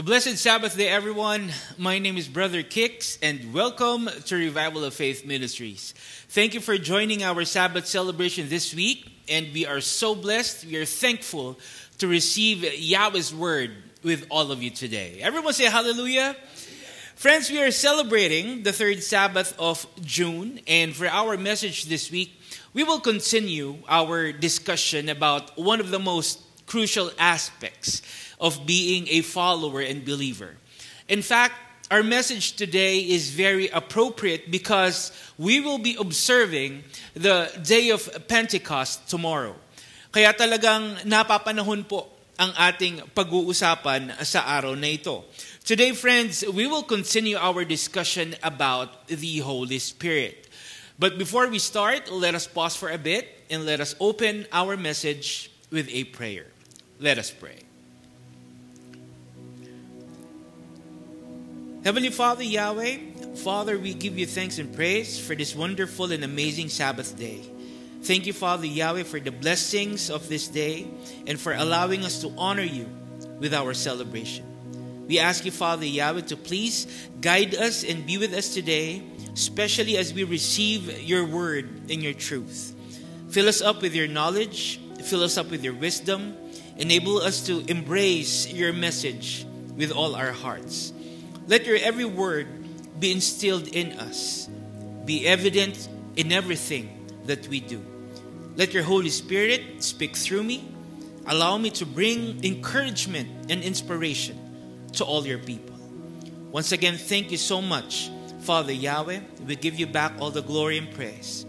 A blessed Sabbath day, everyone. My name is Brother Kix, and welcome to Revival of Faith Ministries. Thank you for joining our Sabbath celebration this week, and we are so blessed. We are thankful to receive Yahweh's word with all of you today. Everyone say hallelujah. Friends, we are celebrating the third Sabbath of June, and for our message this week, we will continue our discussion about one of the most crucial aspects of being a follower and believer. In fact, our message today is very appropriate because we will be observing the day of Pentecost tomorrow. Kaya talagang napapanahon po ang ating pag-uusapan sa araw na ito. Today, friends, we will continue our discussion about the Holy Spirit. But before we start, let us pause for a bit and let us open our message with a prayer. Let us pray. Heavenly Father, Yahweh, Father, we give you thanks and praise for this wonderful and amazing Sabbath day. Thank you, Father, Yahweh, for the blessings of this day and for allowing us to honor you with our celebration. We ask you, Father, Yahweh, to please guide us and be with us today, especially as we receive your word and your truth. Fill us up with your knowledge, fill us up with your wisdom, enable us to embrace your message with all our hearts. Let your every word be instilled in us, be evident in everything that we do. Let your Holy Spirit speak through me. Allow me to bring encouragement and inspiration to all your people. Once again, thank you so much, Father Yahweh. We give you back all the glory and praise.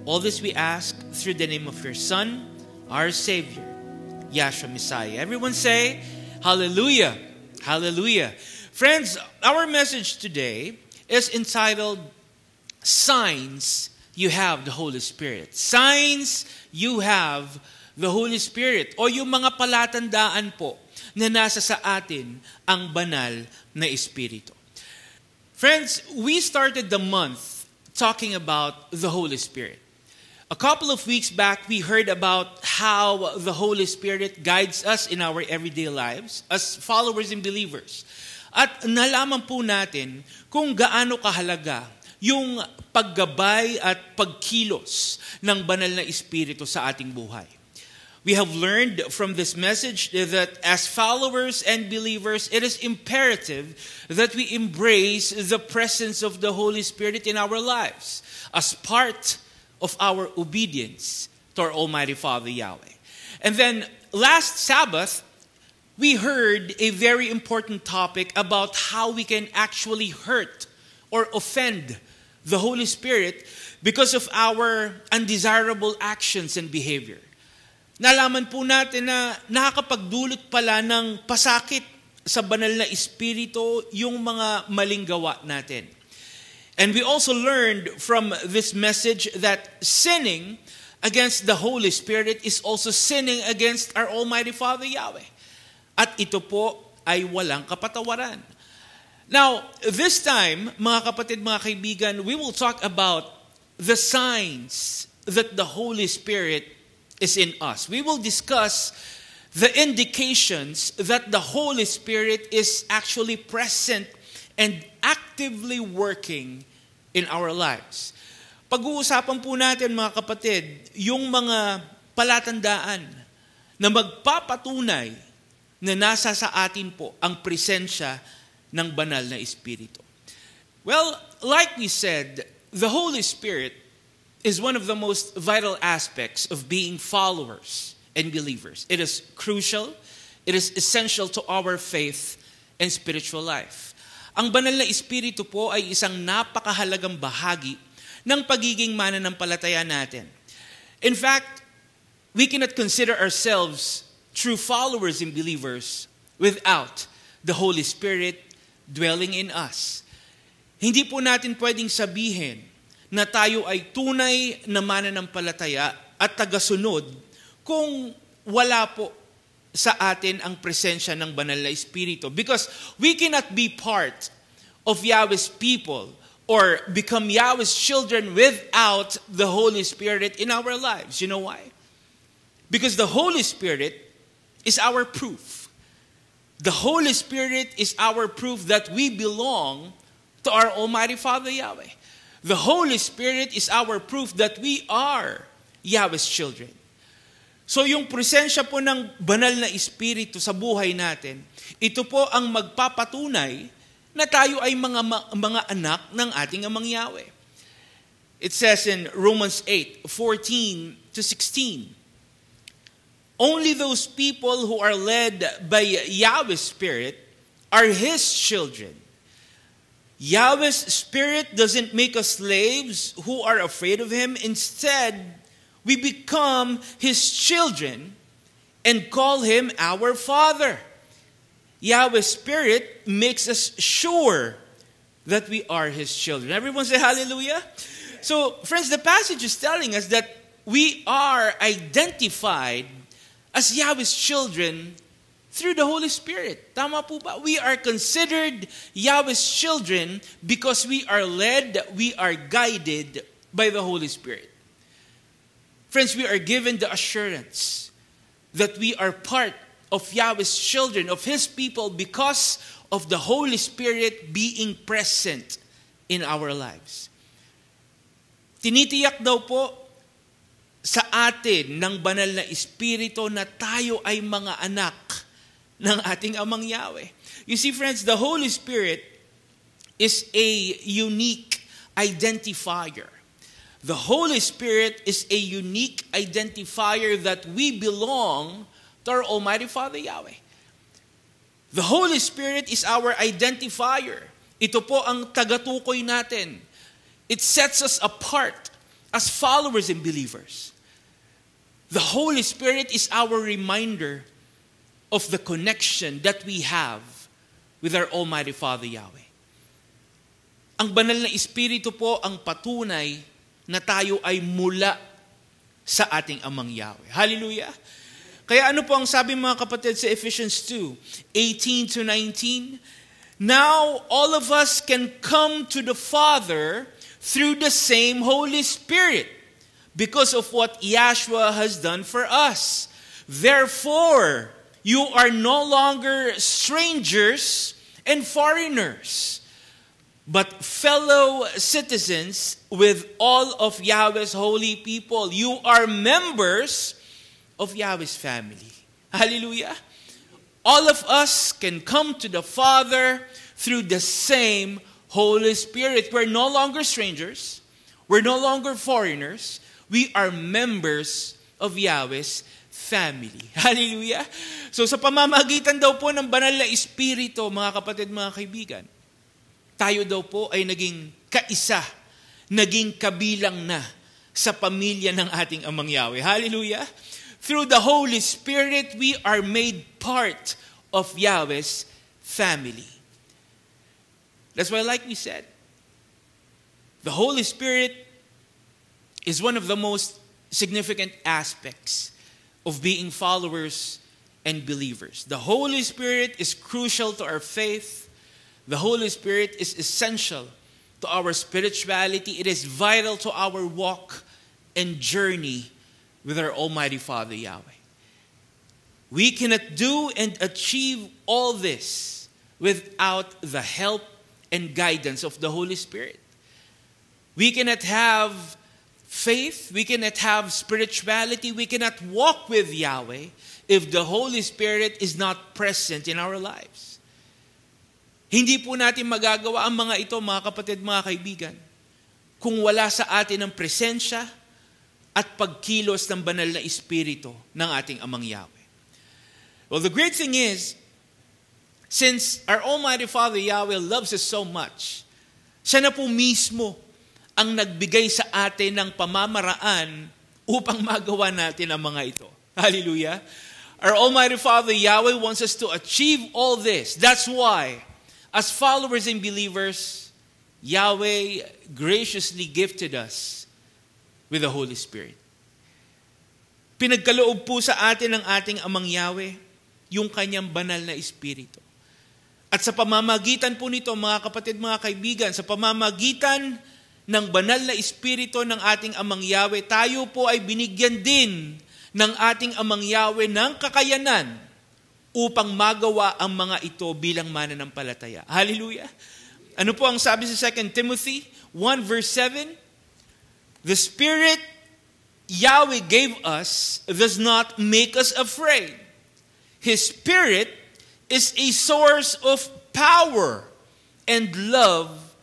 All this we ask through the name of your Son, our Savior, Yahshua Messiah. Everyone say, hallelujah, hallelujah. Friends, our message today is entitled, Signs You Have the Holy Spirit. Signs You Have the Holy Spirit. O yung mga palatandaan po na nasa sa atin ang banal na Espiritu. Friends, we started the month talking about the Holy Spirit. A couple of weeks back, we heard about how the Holy Spirit guides us in our everyday lives as followers and believers. At nalaman po natin kung gaano kahalaga yung paggabay at pagkilos ng banal na Espiritu sa ating buhay. We have learned from this message that as followers and believers, it is imperative that we embrace the presence of the Holy Spirit in our lives as part of our obedience to our Almighty Father Yahweh. And then last Sabbath, we heard a very important topic about how we can actually hurt or offend the Holy Spirit because of our undesirable actions and behavior. Nalaman po natin na nakakapagdulot pala ng pasakit sa banal na Espiritu yung mga maling gawa natin. And we also learned from this message that sinning against the Holy Spirit is also sinning against our Almighty Father Yahweh. At ito po ay walang kapatawaran. Now, this time, mga kapatid, mga kaibigan, we will talk about the signs that the Holy Spirit is in us. We will discuss the indications that the Holy Spirit is actually present and actively working in our lives. Pag-uusapan po natin, mga kapatid, yung mga palatandaan na magpapatunay na nasa sa atin po ang presensya ng banal na Espiritu. Well, like we said, the Holy Spirit is one of the most vital aspects of being followers and believers. It is crucial, it is essential to our faith and spiritual life. Ang banal na Espiritu po ay isang napakahalagang bahagi ng pagiging mananampalataya natin. In fact, we cannot consider ourselves true followers and believers without the Holy Spirit dwelling in us. Hindi po natin pwedeng sabihin na tayo ay tunay na mananampalataya at tagasunod kung wala po sa atin ang presensya ng banal na Espiritu. Because we cannot be part of Yahweh's people or become Yahweh's children without the Holy Spirit in our lives. You know why? Because the Holy Spirit is our proof The Holy Spirit is our proof that we belong to our Almighty Father Yahweh. The Holy Spirit is our proof that we are Yahweh's children. So yung presensya po ng banal na Espiritu sa buhay natin, ito po ang magpapatunay na tayo ay mga anak ng ating Amang Yahweh. It says in Romans 8:14 to 16, only those people who are led by Yahweh's Spirit are His children. Yahweh's Spirit doesn't make us slaves who are afraid of Him. Instead, we become His children and call Him our Father. Yahweh's Spirit makes us sure that we are His children. Everyone say hallelujah. So, friends, the passage is telling us that we are identified as Yahweh's children through the Holy Spirit. Tama po ba? We are considered Yahweh's children because we are led, we are guided by the Holy Spirit. Friends, we are given the assurance that we are part of Yahweh's children, of His people, because of the Holy Spirit being present in our lives. Tinitiyak daw po sa atin ng banal na Espiritu na tayo ay mga anak ng ating Amang Yahweh. You see, friends, the Holy Spirit is a unique identifier. The Holy Spirit is a unique identifier that we belong to our Almighty Father Yahweh. The Holy Spirit is our identifier. Ito po ang tagatukoy natin. It sets us apart as followers and believers. The Holy Spirit is our reminder of the connection that we have with our Almighty Father Yahweh. Ang banal na Espiritu po ang patunay na tayo ay mula sa ating Amang Yahweh. Hallelujah! Kaya ano po ang sabi mga kapatid sa Ephesians 2:18 to 19? Now all of us can come to the Father through the same Holy Spirit because of what Yahshua has done for us. Therefore, you are no longer strangers and foreigners, but fellow citizens with all of Yahweh's holy people. You are members of Yahweh's family. Hallelujah. All of us can come to the Father through the same Holy Spirit. We're no longer strangers. We're no longer foreigners. We are members of Yahweh's family. Hallelujah. So sa pamamagitan daw po ng banal na Espiritu, mga kapatid, mga kaibigan, tayo daw po ay naging kaisa, naging kabilang na sa pamilya ng ating Amang Yahweh. Hallelujah. Through the Holy Spirit, we are made part of Yahweh's family. That's why, like we said, the Holy Spirit is one of the most significant aspects of being followers and believers. The Holy Spirit is crucial to our faith. The Holy Spirit is essential to our spirituality. It is vital to our walk and journey with our Almighty Father Yahweh. We cannot do and achieve all this without the help and guidance of the Holy Spirit. We cannot have faith, we cannot have spirituality, we cannot walk with Yahweh if the Holy Spirit is not present in our lives. Hindi po natin magagawa ang mga ito, mga kapatid, mga kaibigan, kung wala sa atin ang presensya at pagkilos ng banal na Espiritu ng ating Amang Yahweh. Well, the great thing is, since our Almighty Father Yahweh loves us so much, siya na po mismo ang nagbigay sa atin ng pamamaraan upang magawa natin ang mga ito. Hallelujah! Our Almighty Father Yahweh wants us to achieve all this. That's why, as followers and believers, Yahweh graciously gifted us with the Holy Spirit. Pinagkaloob po sa atin ng ating Amang Yahweh yung kanyang banal na Espiritu. At sa pamamagitan po nito, mga kapatid, mga kaibigan, sa pamamagitan ng banal na Espiritu ng ating Amang Yahweh, tayo po ay binigyan din ng ating Amang Yahweh ng kakayanan upang magawa ang mga ito bilang mananampalataya. Hallelujah! Ano po ang sabi sa 2 Timothy 1 verse 7? The Spirit Yahweh gave us does not make us afraid. His Spirit is a source of power and love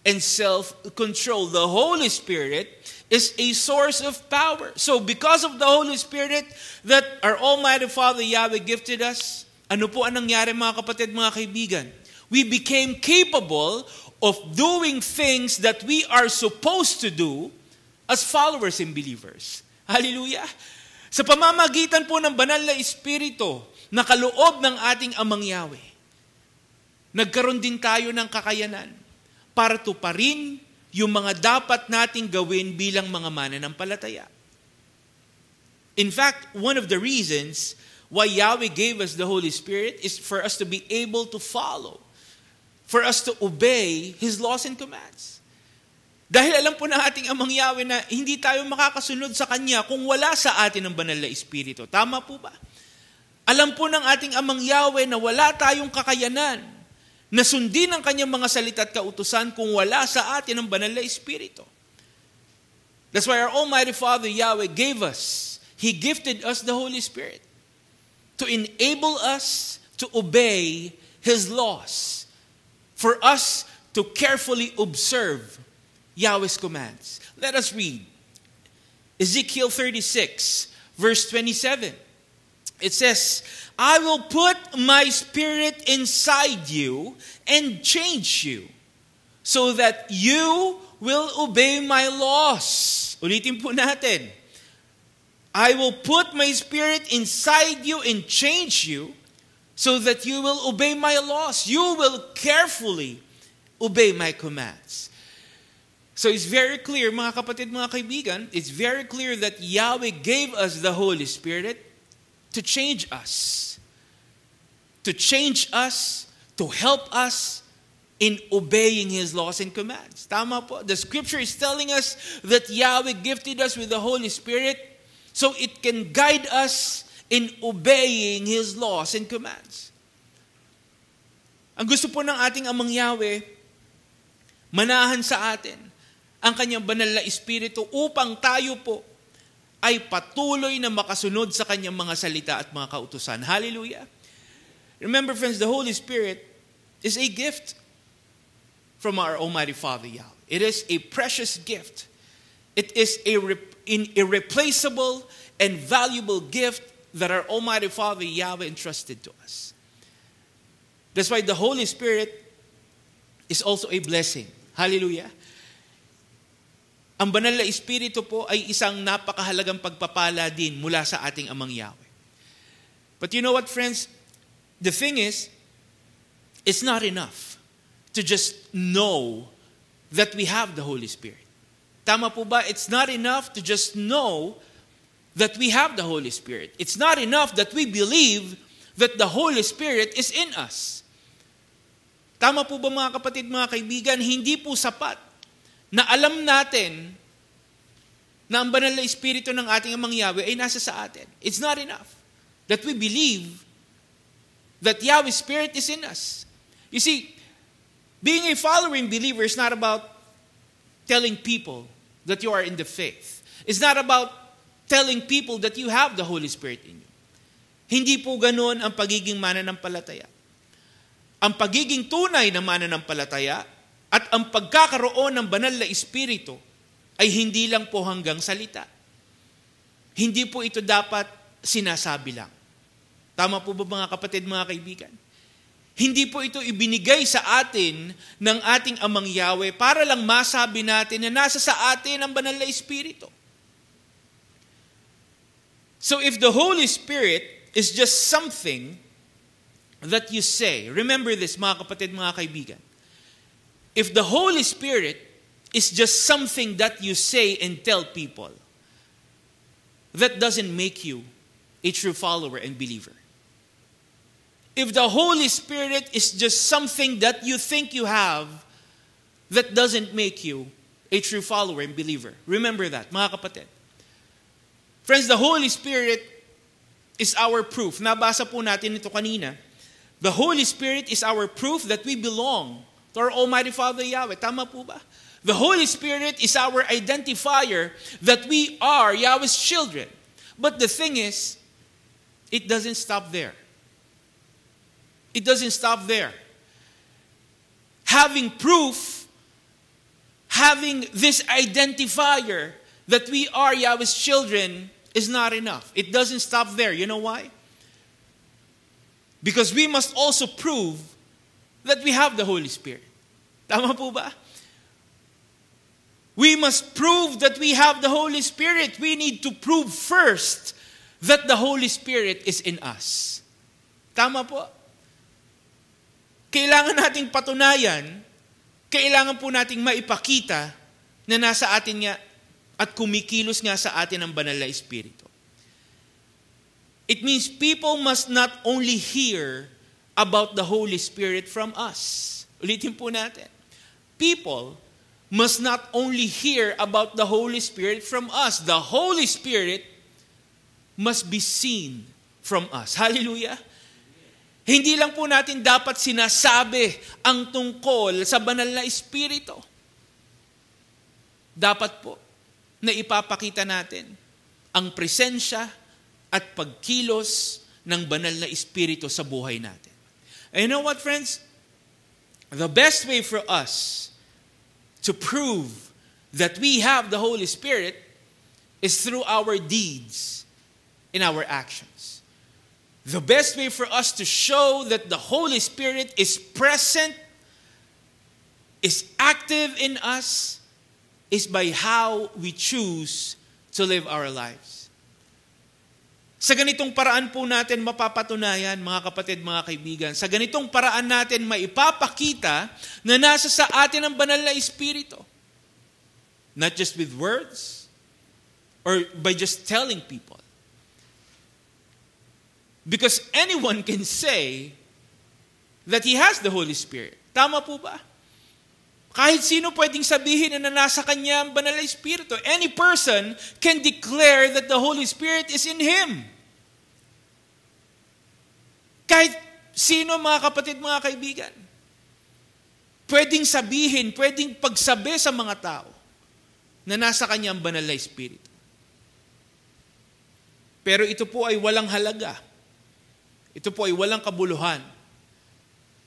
and self-control. The Holy Spirit is a source of power. So because of the Holy Spirit that our Almighty Father Yahweh gifted us, ano po ang nangyari mga kapatid, mga kaibigan? We became capable of doing things that we are supposed to do as followers and believers. Hallelujah! Sa pamamagitan po ng banal na Espiritu na kaloob ng ating Amang Yahweh, nagkaroon din tayo ng kakayanan para tuparin yung mga dapat nating gawin bilang mga mananampalataya. In fact, one of the reasons why Yahweh gave us the Holy Spirit is for us to be able to follow, for us to obey His laws and commands. Dahil alam po ng ating Amang Yahweh na hindi tayo makakasunod sa Kanya kung wala sa atin ang banal na Espiritu. Tama po ba? Alam po ng ating Amang Yahweh na wala tayong kakayanan na sundin ang Kanyang mga salita at kautusan kung wala sa atin ang banal na Espiritu. That's why our Almighty Father Yahweh gave us, He gifted us the Holy Spirit to enable us to obey His laws, for us to carefully observe Yahweh's commands. Let us read Ezekiel 36, verse 27. It says, I will put my Spirit inside you and change you so that you will obey my laws. Ulitin po natin. I will put my Spirit inside you and change you so that you will obey my laws. You will carefully obey my commands. So it's very clear, mga kapatid, mga kaibigan, it's very clear that Yahweh gave us the Holy Spirit to change us. To change us, to help us in obeying His laws and commands. Tama po. The Scripture is telling us that Yahweh gifted us with the Holy Spirit so it can guide us in obeying His laws and commands. Ang gusto po ng ating Amang Yahweh, manahan sa atin ang Kanyang banal na Espiritu upang tayo po ay patuloy na makasunod sa Kanyang mga salita at mga kautusan. Hallelujah! Remember, friends, the Holy Spirit is a gift from our Almighty Father Yahweh. It is a precious gift. It is an irreplaceable and valuable gift that our Almighty Father Yahweh entrusted to us. That's why the Holy Spirit is also a blessing. Hallelujah! Ang banal na Espiritu po ay isang napakahalagang pagpapala din mula sa ating Amang Yahweh. But you know what, friends? The thing is, it's not enough to just know that we have the Holy Spirit. Tama po ba? It's not enough to just know that we have the Holy Spirit. It's not enough that we believe that the Holy Spirit is in us. Tama po ba mga kapatid, mga kaibigan? Hindi po sapat na alam natin na ang banal na Espiritu ng ating Amang Yahweh ay nasa sa atin. It's not enough that we believe that Yahweh's Spirit is in us. You see, being a following believer is not about telling people that you are in the faith. It's not about telling people that you have the Holy Spirit in you. Hindi po ganoon ang pagiging mananampalataya. Ang pagiging tunay na mananampalataya at ang pagkakaroon ng banal na Espiritu ay hindi lang po hanggang salita. Hindi po ito dapat sinasabi lang. Tama po ba mga kapatid, mga kaibigan? Hindi po ito ibinigay sa atin ng ating Amang Yahweh para lang masabi natin na nasa sa atin ang banal na Espiritu. So if the Holy Spirit is just something that you say, remember this mga kapatid, mga kaibigan. If the Holy Spirit is just something that you say and tell people, that doesn't make you a true follower and believer. If the Holy Spirit is just something that you think you have, that doesn't make you a true follower and believer. Remember that, mga kapatid. Friends, the Holy Spirit is our proof. Nabasa po natin ito kanina. The Holy Spirit is our proof that we belong to our Almighty Father Yahweh. Tama po ba? The Holy Spirit is our identifier that we are Yahweh's children. But the thing is, it doesn't stop there. It doesn't stop there. Having proof, having this identifier that we are Yahweh's children is not enough. It doesn't stop there. You know why? Because we must also prove that we have the Holy Spirit. Tama po ba? We must prove that we have the Holy Spirit. We need to prove first that the Holy Spirit is in us. Tama po? Kailangan nating patunayan, kailangan po nating maipakita na nasa atin nga at kumikilos nga sa atin ang banal na Espiritu. It means people must not only hear about the Holy Spirit from us. Ulitin po natin. People must not only hear about the Holy Spirit from us. The Holy Spirit must be seen from us. Hallelujah! Hindi lang po natin dapat sinasabi ang tungkol sa banal na Espiritu. Dapat po na ipapakita natin ang presensya at pagkilos ng banal na Espiritu sa buhay natin. And you know what, friends? The best way for us to prove that we have the Holy Spirit is through our deeds and our actions. The best way for us to show that the Holy Spirit is present, is active in us, is by how we choose to live our lives. Sa ganitong paraan po natin mapapatunayan, mga kapatid, mga kaibigan, sa ganitong paraan natin maipapakita na nasa sa atin ang banal na Espiritu. Not just with words or by just telling people. Because anyone can say that he has the Holy Spirit. Tama po ba? Kahit sino pwedeng sabihin na nasa kanya ang banal na Espiritu. Any person can declare that the Holy Spirit is in him. Kahit sino, mga kapatid, mga kaibigan, pwedeng sabihin, pwedeng pagsabi sa mga tao na nasa kanya ang banal na Espiritu. Pero ito po ay walang halaga. Ito po ay walang kabuluhan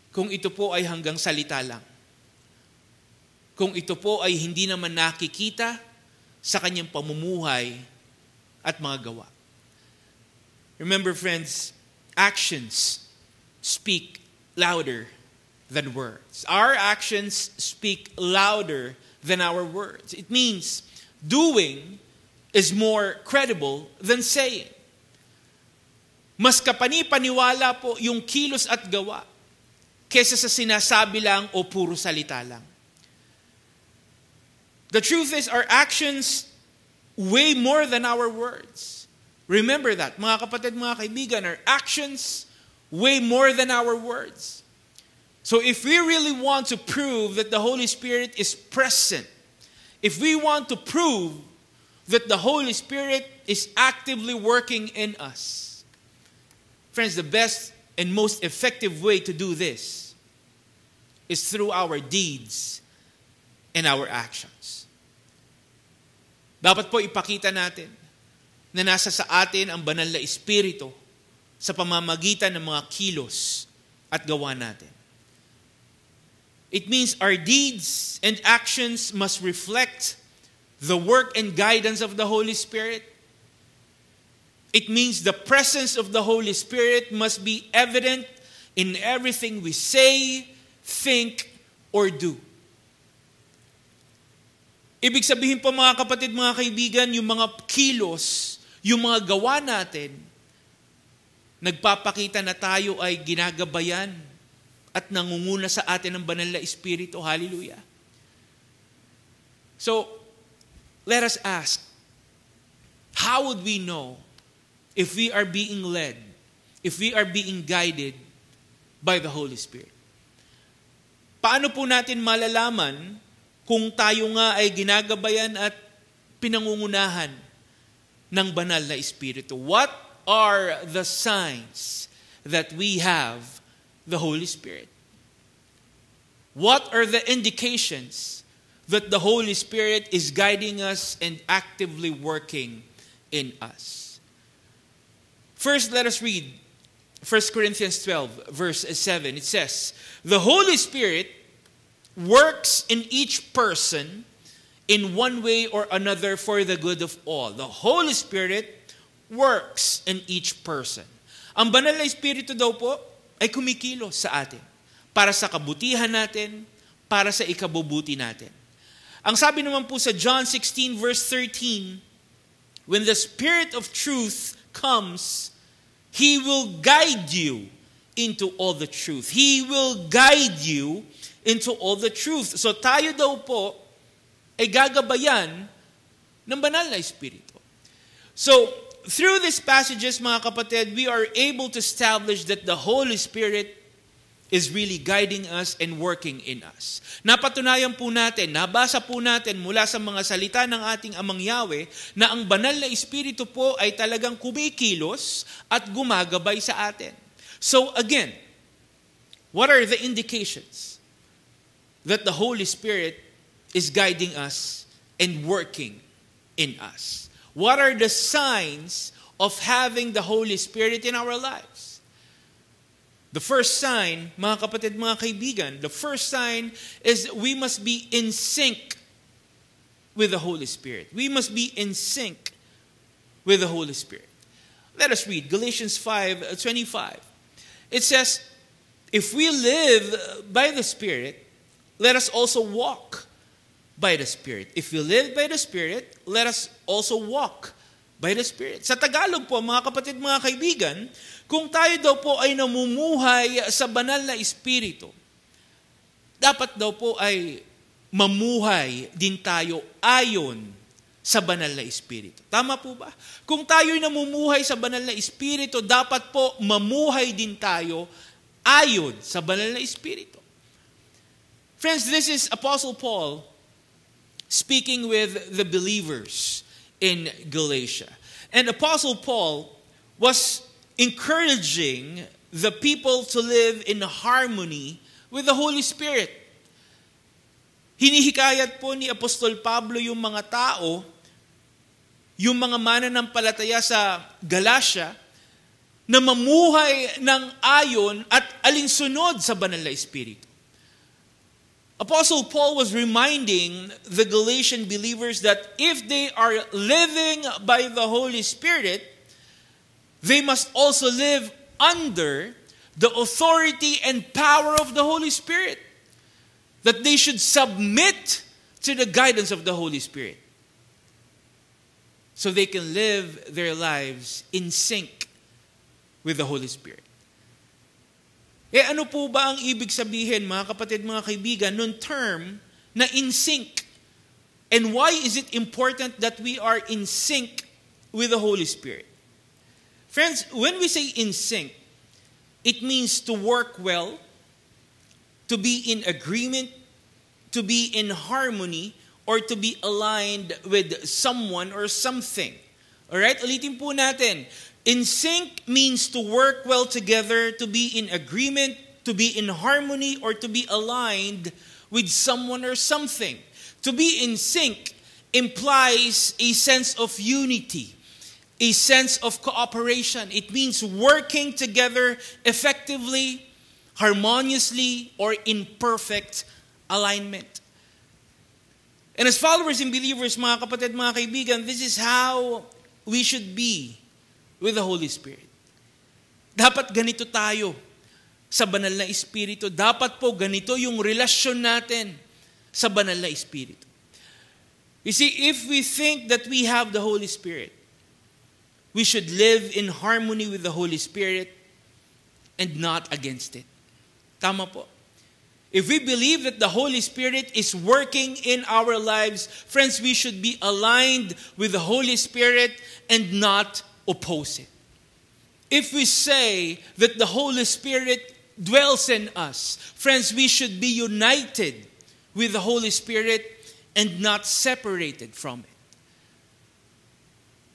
kung ito po ay hanggang salita lang. Kung ito po ay hindi naman nakikita sa kanyang pamumuhay at mga gawa. Remember, friends, actions speak louder than words. Our actions speak louder than our words. It means doing is more credible than saying. Mas kapani-paniwala po yung kilos at gawa kesa sa sinasabi lang o puro salita lang. The truth is, our actions weigh more than our words. Remember that, mga kapatid, mga kaibigan, our actions weigh more than our words. So if we really want to prove that the Holy Spirit is present, if we want to prove that the Holy Spirit is actively working in us, friends, the best and most effective way to do this is through our deeds and our actions. Dapat po ipakita natin na nasa sa atin ang banal na Espiritu sa pamamagitan ng mga kilos at gawa natin. It means our deeds and actions must reflect the work and guidance of the Holy Spirit. It means the presence of the Holy Spirit must be evident in everything we say, think, or do. Ibig sabihin po, mga kapatid, mga kaibigan, yung mga kilos, yung mga gawa natin, nagpapakita na tayo ay ginagabayan at nangunguna sa atin ng banal na Espiritu. Hallelujah. So, let us ask, how would we know if we are being led, if we are being guided by the Holy Spirit? Paano po natin malalaman kung tayo nga ay ginagabayan at pinangungunahan ng banal na Espiritu? What are the signs that we have the Holy Spirit? What are the indications that the Holy Spirit is guiding us and actively working in us? First, let us read 1 Corinthians 12, verse 7. It says, "The Holy Spirit works in each person in one way or another for the good of all." The Holy Spirit works in each person. Ang banal na Espiritu daw po ay kumikilos sa atin para sa kabutihan natin, para sa ikabubuti natin. Ang sabi naman po sa John 16 verse 13, "When the Spirit of truth comes, He will guide you into all the truth." He will guide you into all the truth. So tayo daw po ay gagabayan ng banal na Espiritu. So, through these passages, mga kapatid, we are able to establish that the Holy Spirit is really guiding us and working in us. Napatunayan po natin, nabasa po natin mula sa mga salita ng ating Amang Yahweh na ang banal na Espiritu po ay talagang kumikilos at gumagabay sa atin. So again, what are the indications that the Holy Spirit is guiding us and working in us? What are the signs of having the Holy Spirit in our lives? The first sign, mga kapatid, mga kaibigan, the first sign is we must be in sync with the Holy Spirit. We must be in sync with the Holy Spirit. Let us read Galatians 5:25. It says, "If we live by the Spirit, let us also walk by the Spirit." If we live by the Spirit, let us also walk by the Spirit. Sa Tagalog po, mga kapatid, mga kaibigan, kung tayo daw po ay namumuhay sa banal na Espiritu, dapat daw po ay mamuhay din tayo ayon sa banal na Espiritu. Tama po ba? Kung tayo'y namumuhay sa banal na Espiritu, dapat po mamuhay din tayo ayon sa banal na Espiritu. Friends, this is Apostle Paul speaking with the believers in Galatia. And Apostle Paul was encouraging the people to live in harmony with the Holy Spirit. Hinihikayat po ni Apostol Pablo yung mga tao, yung mga mananampalataya sa Galatia, na mamuhay ng ayon at alinsunod sa banal na Espiritu. Apostle Paul was reminding the Galatian believers that if they are living by the Holy Spirit, they must also live under the authority and power of the Holy Spirit. That they should submit to the guidance of the Holy Spirit, so they can live their lives in sync with the Holy Spirit. Ano po ba ang ibig sabihin, mga kapatid, mga kaibigan, nung term na in sync? And why is it important that we are in sync with the Holy Spirit? Friends, when we say in sync, it means to work well, to be in agreement, to be in harmony, or to be aligned with someone or something. Alright? Ulitin po natin. In sync means to work well together, to be in agreement, to be in harmony, or to be aligned with someone or something. To be in sync implies a sense of unity, a sense of cooperation. It means working together effectively, harmoniously, or in perfect alignment. And as followers and believers, mga kapatid, mga kaibigan, this is how we should be with the Holy Spirit. Dapat ganito tayo sa banal na Espiritu. Dapat po ganito yung relasyon natin sa banal na Espiritu. You see, if we think that we have the Holy Spirit, we should live in harmony with the Holy Spirit and not against it. Tama po. If we believe that the Holy Spirit is working in our lives, friends, we should be aligned with the Holy Spirit and not oppose it. If we say that the Holy Spirit dwells in us, friends, we should be united with the Holy Spirit and not separated from it.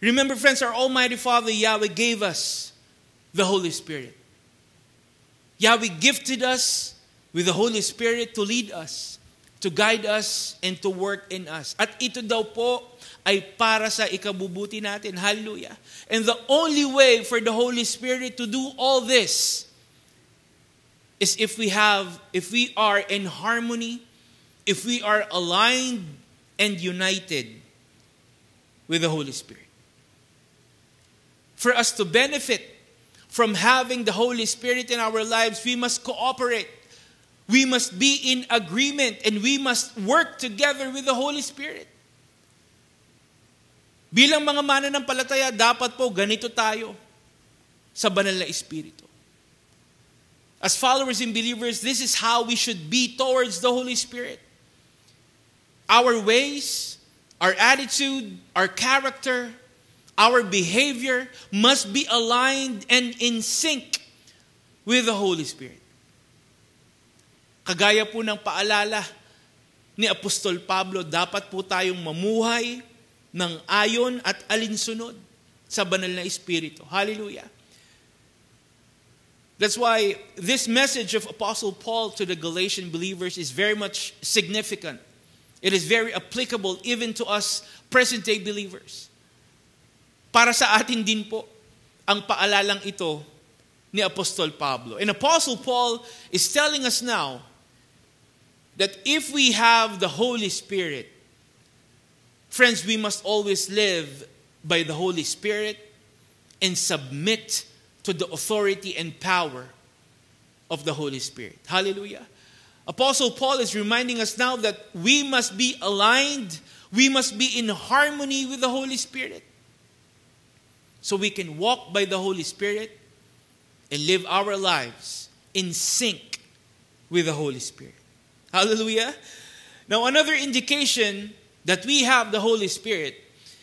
Remember, friends, our Almighty Father, Yahweh, gave us the Holy Spirit. Yahweh gifted us with the Holy Spirit to lead us, to guide us, and to work in us. At ito daw po ay para sa ikabubuti natin. Hallelujah. And the only way for the Holy Spirit to do all this is if we are in harmony, if we are aligned and united with the Holy Spirit. For us to benefit from having the Holy Spirit in our lives, we must cooperate. We must be in agreement and we must work together with the Holy Spirit. Bilang mga mananampalataya, dapat po ganito tayo sa banal na Espiritu. As followers and believers, this is how we should be towards the Holy Spirit. Our ways, our attitude, our character, our behavior must be aligned and in sync with the Holy Spirit. Kagaya po ng paalala ni Apostol Pablo, dapat po tayong mamuhay ng ayon at alinsunod sa banal na Espiritu. Hallelujah. That's why this message of Apostle Paul to the Galatian believers is very much significant. It is very applicable even to us present-day believers. Para sa atin din po ang paalalang ito ni Apostol Pablo. And Apostle Paul is telling us now that if we have the Holy Spirit, friends, we must always live by the Holy Spirit and submit to the authority and power of the Holy Spirit. Hallelujah. Apostle Paul is reminding us now that we must be aligned, we must be in harmony with the Holy Spirit. So we can walk by the Holy Spirit and live our lives in sync with the Holy Spirit. Hallelujah. Now another indication that we have the Holy Spirit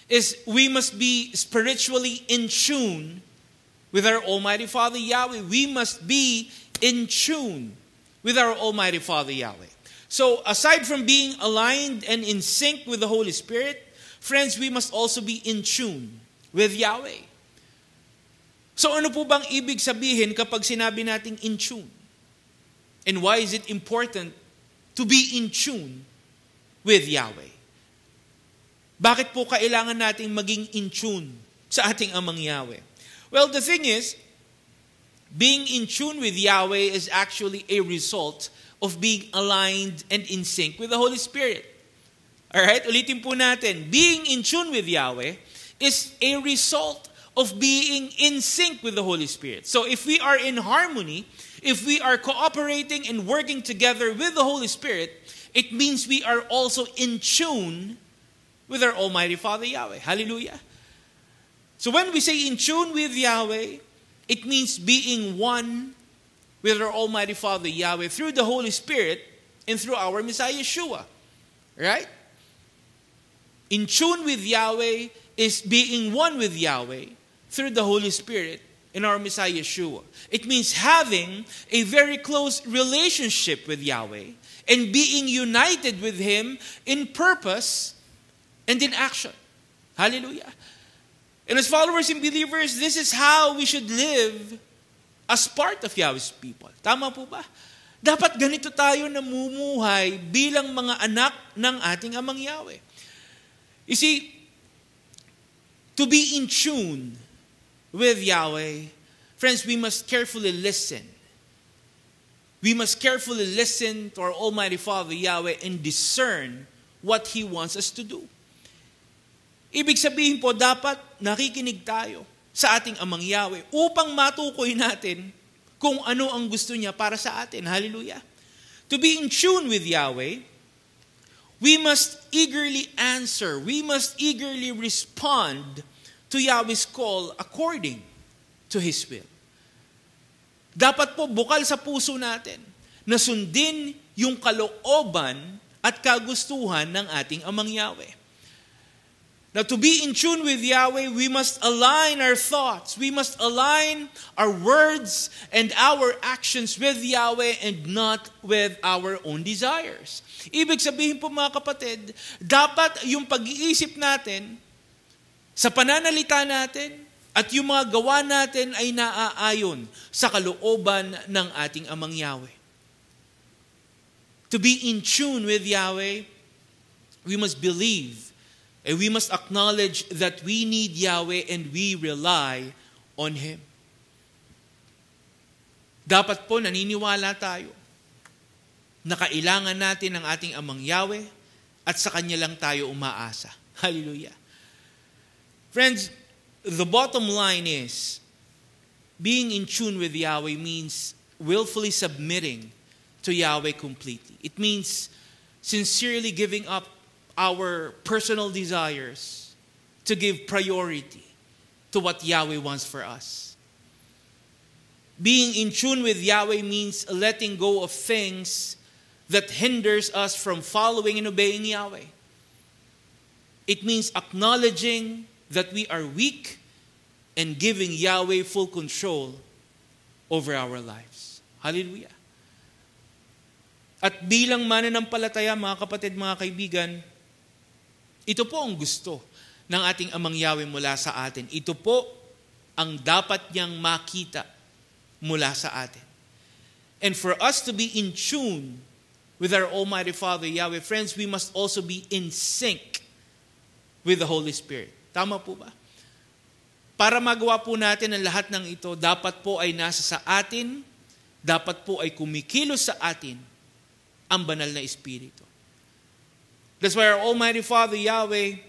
is we must be spiritually in tune with our Almighty Father Yahweh. We must be in tune with our Almighty Father Yahweh. So aside from being aligned and in sync with the Holy Spirit, friends, we must also be in tune with Yahweh. So ano po bang ibig sabihin kapag sinabi nating in tune? And why is it important to be in tune with Yahweh? Bakit po kailangan nating maging in tune sa ating Amang Yahweh? Well, the thing is, being in tune with Yahweh is actually a result of being aligned and in sync with the Holy Spirit. Alright, ulitin po natin. Being in tune with Yahweh is a result of being in sync with the Holy Spirit. So if we are in harmony, if we are cooperating and working together with the Holy Spirit, it means we are also in tune with our Almighty Father Yahweh. Hallelujah. So when we say in tune with Yahweh, it means being one with our Almighty Father Yahweh through the Holy Spirit and through our Messiah Yeshua. Right? In tune with Yahweh is being one with Yahweh through the Holy Spirit in our Messiah Yeshua. It means having a very close relationship with Yahweh and being united with Him in purpose and in action. Hallelujah. And as followers and believers, this is how we should live as part of Yahweh's people. Tama po ba? Dapat ganito tayo namumuhay bilang mga anak ng ating Amang Yahweh. You see, to be in tune with Yahweh, friends, we must carefully listen. We must carefully listen to our Almighty Father Yahweh and discern what He wants us to do. Ibig sabihin po, dapat nakikinig tayo sa ating Amang Yahweh upang matukoy natin kung ano ang gusto niya para sa atin. Hallelujah. To be in tune with Yahweh, we must eagerly answer. We must eagerly respond to Yahweh's call according to His will. Dapat po bukal sa puso natin na sundin yung kalooban at kagustuhan ng ating Amang Yahweh. Now, to be in tune with Yahweh, we must align our thoughts. We must align our words and our actions with Yahweh and not with our own desires. Ibig sabihin po mga kapatid, dapat yung pag-iisip natin sa pananalita natin at yung mga gawa natin ay naaayon sa kalooban ng ating Amang Yahweh. To be in tune with Yahweh, we must believe and we must acknowledge that we need Yahweh and we rely on Him. Dapat po naniniwala tayo na kailangan natin ng ating Amang Yahweh at sa Kanya lang tayo umaasa. Hallelujah. Friends, the bottom line is, being in tune with Yahweh means willfully submitting to Yahweh completely. It means sincerely giving up our personal desires to give priority to what Yahweh wants for us. Being in tune with Yahweh means letting go of things that hinders us from following and obeying Yahweh. It means acknowledging that we are weak and giving Yahweh full control over our lives. Hallelujah. At bilang mananampalataya, mga kapatid, mga kaibigan, ito po ang gusto ng ating Amang Yahweh mula sa atin. Ito po ang dapat niyang makita mula sa atin. And for us to be in tune with our Almighty Father, Yahweh, friends, we must also be in sync with the Holy Spirit. Tama po ba? Para magawa po natin ang lahat ng ito, dapat po ay nasa sa atin, dapat po ay kumikilos sa atin ang banal na Espiritu. That's why our Almighty Father, Yahweh,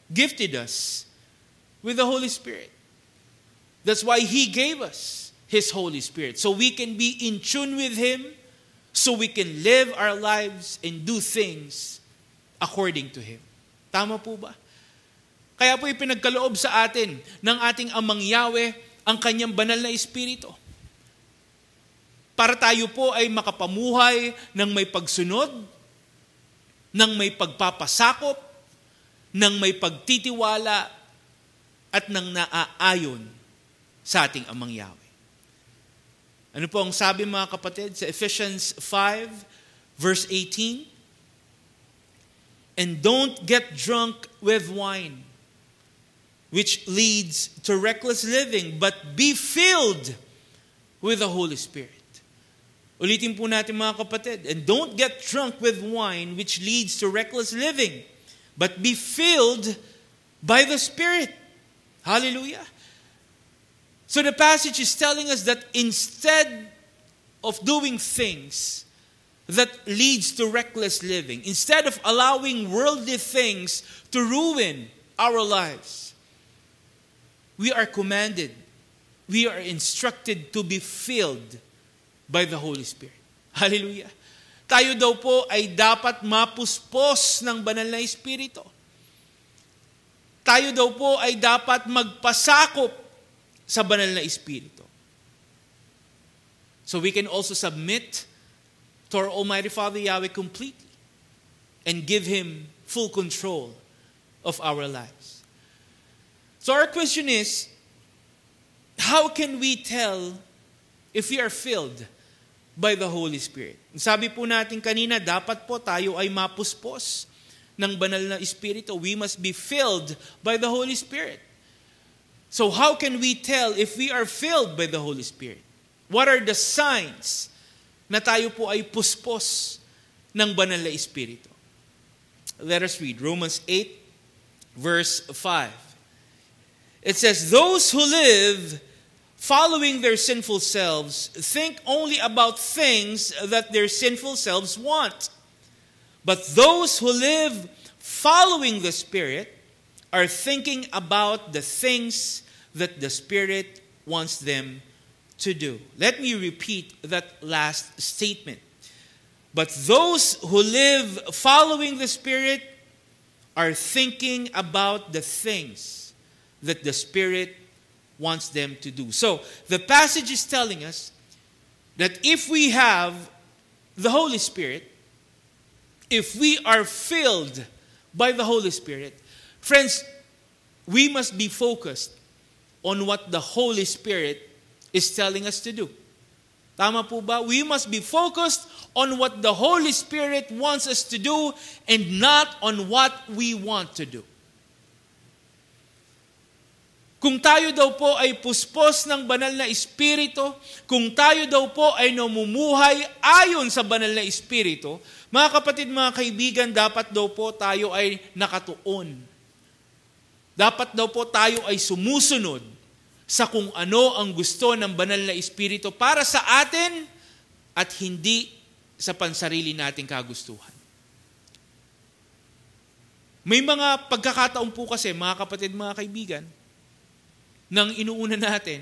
gifted us with the Holy Spirit. That's why He gave us His Holy Spirit. So we can be in tune with Him, so we can live our lives and do things according to Him. Tama po ba? Kaya po ipinagkaloob sa atin ng ating Amang Yahweh ang Kanyang banal na Espiritu. Para tayo po ay makapamuhay ng may pagsunod, ng may pagpapasakop, ng may pagtitiwala, at ng naaayon sa ating Amang Yahweh. Ano po ang sabi, mga kapatid, sa Ephesians 5, verse 18? And don't get drunk with wine, which leads to reckless living, but be filled with the Holy Spirit. Ulitin po natin, mga kapatid. And don't get drunk with wine, which leads to reckless living, but be filled by the Spirit. Hallelujah. So the passage is telling us that instead of doing things that leads to reckless living, instead of allowing worldly things to ruin our lives, we are commanded, we are instructed to be filled by the Holy Spirit. Hallelujah. Tayo daw po ay dapat mapuspos ng banal na Espiritu. Tayo daw po ay dapat magpasakop sa banal na Espiritu. So we can also submit to our Almighty Father Yahweh completely and give Him full control of our lives. So our question is, how can we tell if we are filled by the Holy Spirit? Sabi po natin kanina, dapat po tayo ay mapuspos ng banal na Espiritu. We must be filled by the Holy Spirit. So how can we tell if we are filled by the Holy Spirit? What are the signs na tayo po ay puspos ng banal na Espiritu? Let us read Romans 8, verse 5. It says, those who live following their sinful selves think only about things that their sinful selves want. But those who live following the Spirit are thinking about the things that the Spirit wants them to do. Let me repeat that last statement. But those who live following the Spirit are thinking about the things that the Spirit wants them to do. So, the passage is telling us that if we have the Holy Spirit, if we are filled by the Holy Spirit, friends, we must be focused on what the Holy Spirit is telling us to do. Tama po ba? We must be focused on what the Holy Spirit wants us to do and not on what we want to do. Kung tayo daw po ay puspos ng banal na Espiritu, kung tayo daw po ay namumuhay ayon sa banal na Espiritu, mga kapatid, mga kaibigan, dapat daw po tayo ay nakatuon. Dapat daw po tayo ay sumusunod sa kung ano ang gusto ng banal na Espiritu para sa atin at hindi sa pansarili nating kagustuhan. May mga pagkakataon po kasi, mga kapatid, mga kaibigan, nang inuuna natin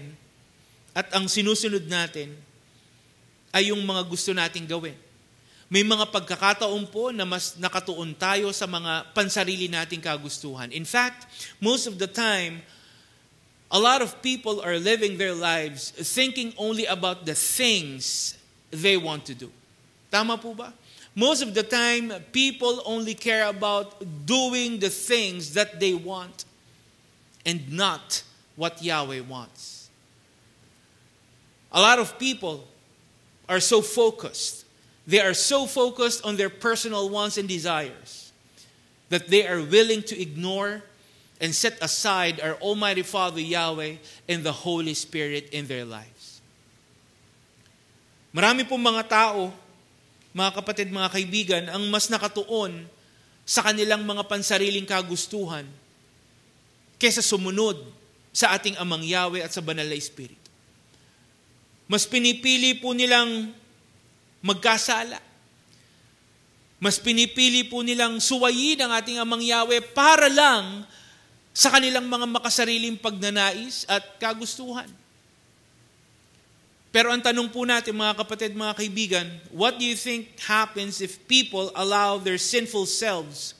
at ang sinusunod natin ay yung mga gusto nating gawin. May mga pagkakataon po na mas nakatuon tayo sa mga pansarili nating kagustuhan. In fact, most of the time, a lot of people are living their lives thinking only about the things they want to do. Tama po ba? Most of the time, people only care about doing the things that they want and not what Yahweh wants. A lot of people are so focused. They are so focused on their personal wants and desires that they are willing to ignore and set aside our Almighty Father Yahweh and the Holy Spirit in their lives. Marami pong mga tao, mga kapatid, mga kaibigan, ang mas nakatuon sa kanilang mga pansariling kagustuhan kaysa sumunod sa ating Amang Yahweh at sa Banal na Espiritu. Mas pinipili po nilang magkasala. Mas pinipili po nilang suwayin ang ating Amang Yahweh para lang sa kanilang mga makasariling pagnanais at kagustuhan. Pero ang tanong po natin, mga kapatid, mga kaibigan, what do you think happens if people allow their sinful selves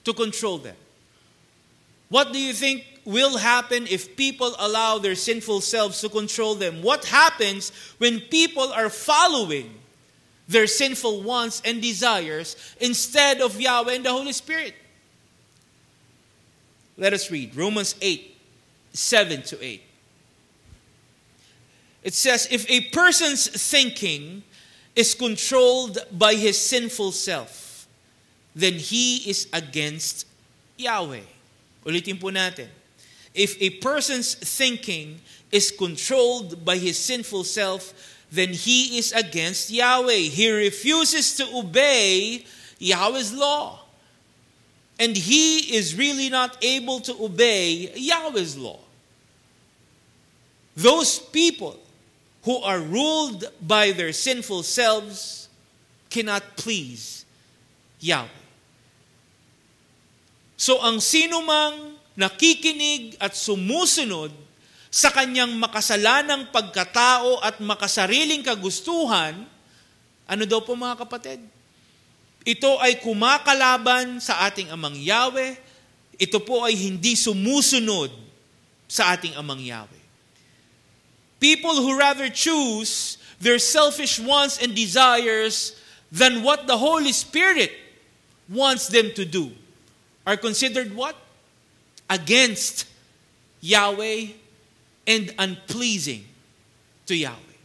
to control them? What do you think will happen if people allow their sinful selves to control them? What happens when people are following their sinful wants and desires instead of Yahweh and the Holy Spirit? Let us read Romans 8:7-8. It says, if a person's thinking is controlled by his sinful self, then he is against Yahweh. Ulitin po natin. If a person's thinking is controlled by his sinful self, then he is against Yahweh. He refuses to obey Yahweh's law. And he is really not able to obey Yahweh's law. Those people who are ruled by their sinful selves cannot please Yahweh. So ang sino mang nakikinig at sumusunod sa kanyang makasalanang pagkatao at makasariling kagustuhan, ano daw po mga kapatid? Ito ay kumakalaban sa ating Amang Yahweh. Ito po ay hindi sumusunod sa ating Amang Yahweh. People who rather choose their selfish wants and desires than what the Holy Spirit wants them to do are considered what? Against Yahweh and unpleasing to Yahweh.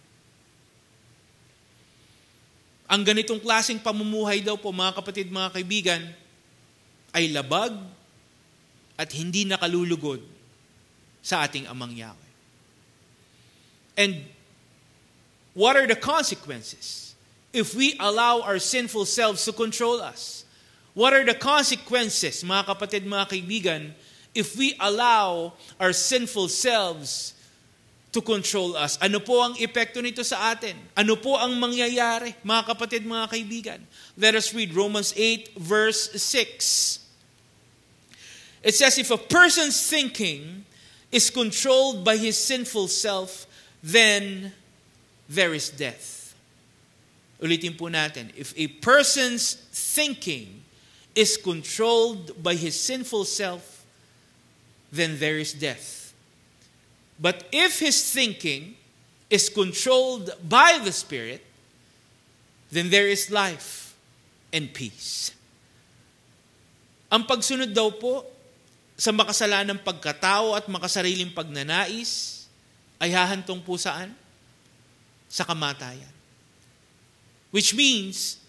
Ang ganitong klaseng pamumuhay daw po, mga kapatid, mga kaibigan, ay labag at hindi nakalulugod sa ating Amang Yahweh. And what are the consequences if we allow our sinful selves to control us? What are the consequences, mga kapatid, mga kaibigan, if we allow our sinful selves to control us? Ano po ang epekto nito sa atin? Ano po ang mangyayari, mga kapatid, mga kaibigan? Let us read Romans 8, verse 6. It says, if a person's thinking is controlled by his sinful self, then there is death. Ulitin po natin. If a person's thinking is controlled by his sinful self, then there is death. But if his thinking is controlled by the Spirit, then there is life and peace. Ang pagsunod daw po sa makasalanang pagkatao at makasariling pagnanais ay hahantong po saan? Sa kamatayan. Which means,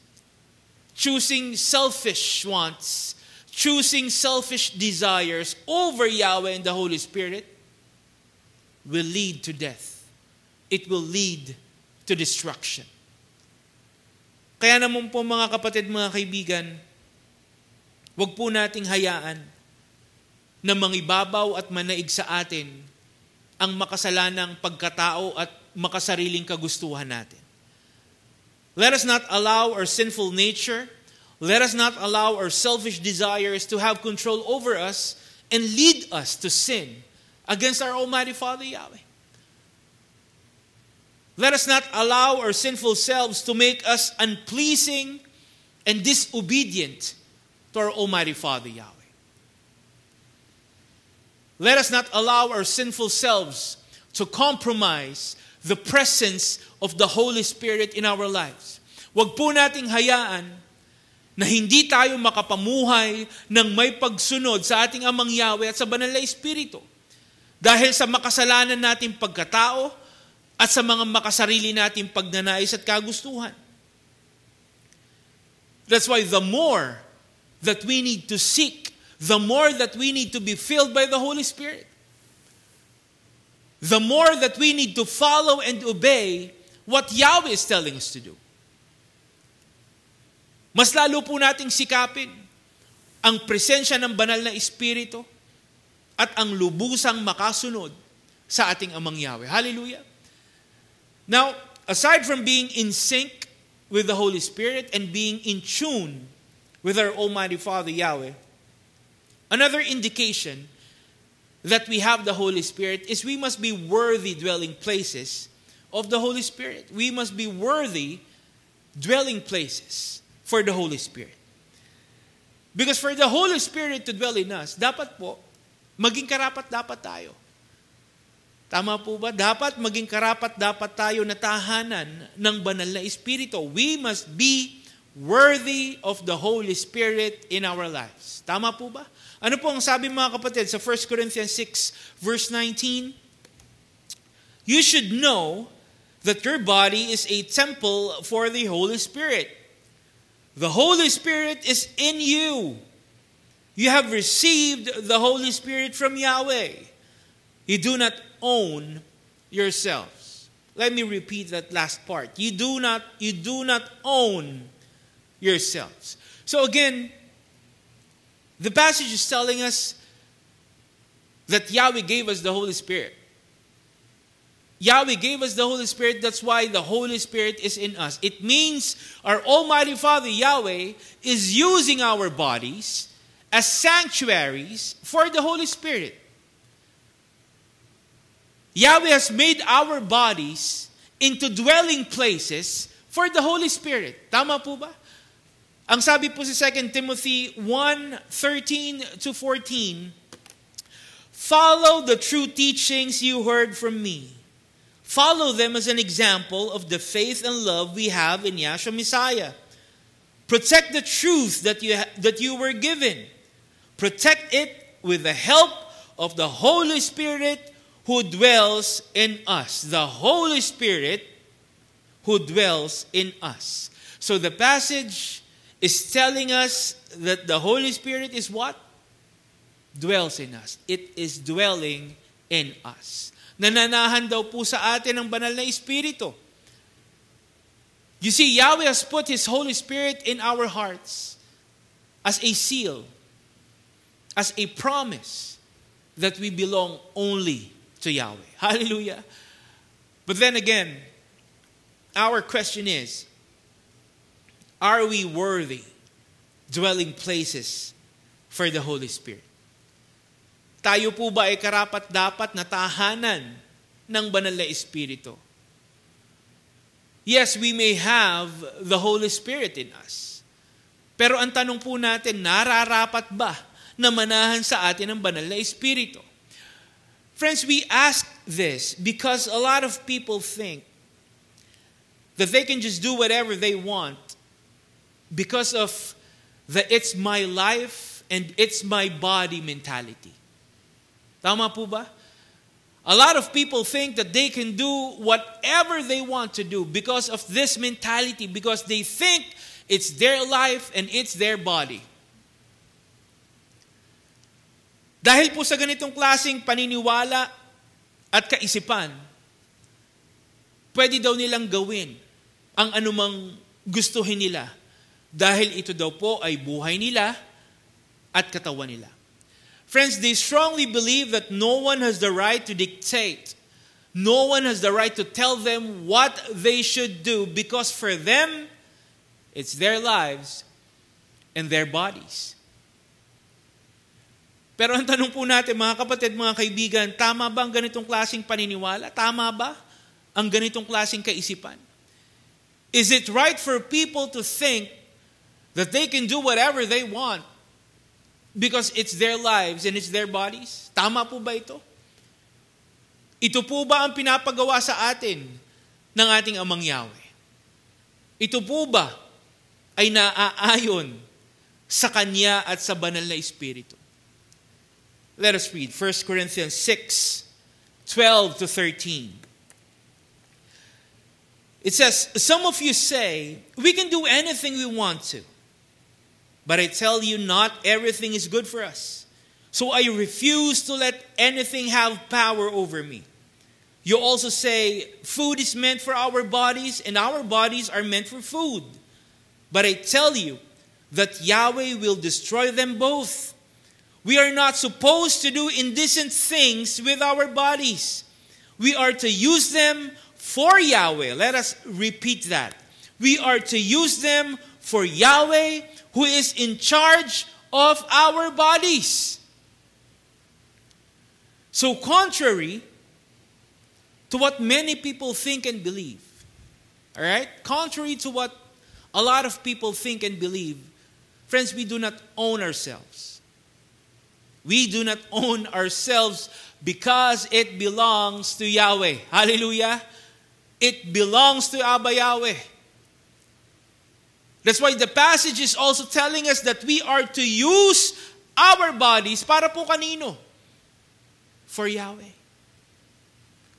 choosing selfish wants, choosing selfish desires over Yahweh and the Holy Spirit will lead to death. It will lead to destruction. Kaya naman po mga kapatid, mga kaibigan, huwag po nating hayaan na mangibabaw at manaig sa atin ang makasalanang pagkatao at makasariling kagustuhan natin. Let us not allow our sinful nature, let us not allow our selfish desires to have control over us and lead us to sin against our Almighty Father Yahweh. Let us not allow our sinful selves to make us unpleasing and disobedient to our Almighty Father Yahweh. Let us not allow our sinful selves to compromise the presence of the Holy Spirit in our lives. Huwag po nating hayaan na hindi tayo makapamuhay ng may pagsunod sa ating Amang Yahweh at sa Banal na Espiritu. Dahil sa makasalanan nating pagkatao at sa mga makasarili nating pagnanais at kagustuhan. That's why the more that we need to seek, the more that we need to be filled by the Holy Spirit, the more that we need to follow and obey what Yahweh is telling us to do. Mas lalo po nating sikapin ang presensya ng Banal na Espiritu at ang lubusang makasunod sa ating Amang Yahweh. Hallelujah! Now, aside from being in sync with the Holy Spirit and being in tune with our Almighty Father Yahweh, another indication that we have the Holy Spirit is we must be worthy dwelling places of the Holy Spirit. We must be worthy dwelling places for the Holy Spirit. Because for the Holy Spirit to dwell in us, dapat po, maging karapat-dapat tayo. Tama po ba? Dapat maging karapat-dapat tayo na tahanan ng Banal na Espiritu. We must be worthy of the Holy Spirit in our lives. Tama po ba? Ano po ang sabi mga kapatid sa 1 Corinthians 6 verse 19? You should know that your body is a temple for the Holy Spirit. The Holy Spirit is in you. You have received the Holy Spirit from Yahweh. You do not own yourselves. Let me repeat that last part. You do not own yourselves. So again, the passage is telling us that Yahweh gave us the Holy Spirit. Yahweh gave us the Holy Spirit. That's why the Holy Spirit is in us. It means our Almighty Father Yahweh is using our bodies as sanctuaries for the Holy Spirit. Yahweh has made our bodies into dwelling places for the Holy Spirit. Tama po ba? Ang sabi po sa 2 Timothy 1:13-14, follow the true teachings you heard from me. Follow them as an example of the faith and love we have in Yahshua Messiah. Protect the truth that you were given. Protect it with the help of the Holy Spirit who dwells in us. The Holy Spirit who dwells in us. So the passage is telling us that the Holy Spirit is what? Dwells in us. It is dwelling in us. Nananahan daw po sa atin ang Banal na Espiritu. You see, Yahweh has put His Holy Spirit in our hearts as a seal, as a promise that we belong only to Yahweh. Hallelujah. But then again, our question is, are we worthy dwelling places for the Holy Spirit? Tayo po ba ay karapat-dapat na tahanan ng Banal na Espiritu? Yes, we may have the Holy Spirit in us. Pero ang tanong po natin, nararapat ba na manahan sa atin ang Banal na Espiritu? Friends, we ask this because a lot of people think that they can just do whatever they want because of the it's my life and it's my body mentality. Tama po ba? A lot of people think that they can do whatever they want to do because of this mentality, because they think it's their life and it's their body. Dahil po sa ganitong klaseng paniniwala, at kaisipan, pwede daw nilang gawin ang anumang gustuhin nila dahil ito daw po ay buhay nila at katawan nila. Friends, they strongly believe that no one has the right to dictate. No one has the right to tell them what they should do because for them, it's their lives and their bodies. Pero ang tanong po natin, mga kapatid, mga kaibigan, tama ba ang ganitong klaseng paniniwala? Tama ba ang ganitong klaseng kaisipan? Is it right for people to think that they can do whatever they want because it's their lives and it's their bodies? Tama po ba ito? Ito po ba ang pinapagawa sa atin ng ating Amang Yahweh? Ito po ba ay naaayon sa Kanya at sa banal na Espiritu? Let us read 1 Corinthians 6:12 to 13. It says, some of you say, we can do anything we want to. But I tell you, not everything is good for us. So I refuse to let anything have power over me. You also say, food is meant for our bodies, and our bodies are meant for food. But I tell you that Yahweh will destroy them both. We are not supposed to do indecent things with our bodies. We are to use them for Yahweh. Let us repeat that. We are to use them for Yahweh, who is in charge of our bodies. So contrary to what many people think and believe, all right? Contrary to what a lot of people think and believe, friends, we do not own ourselves. We do not own ourselves because it belongs to Yahweh. Hallelujah. It belongs to Abba Yahweh. That's why the passage is also telling us that we are to use our bodies para po kanino? For Yahweh.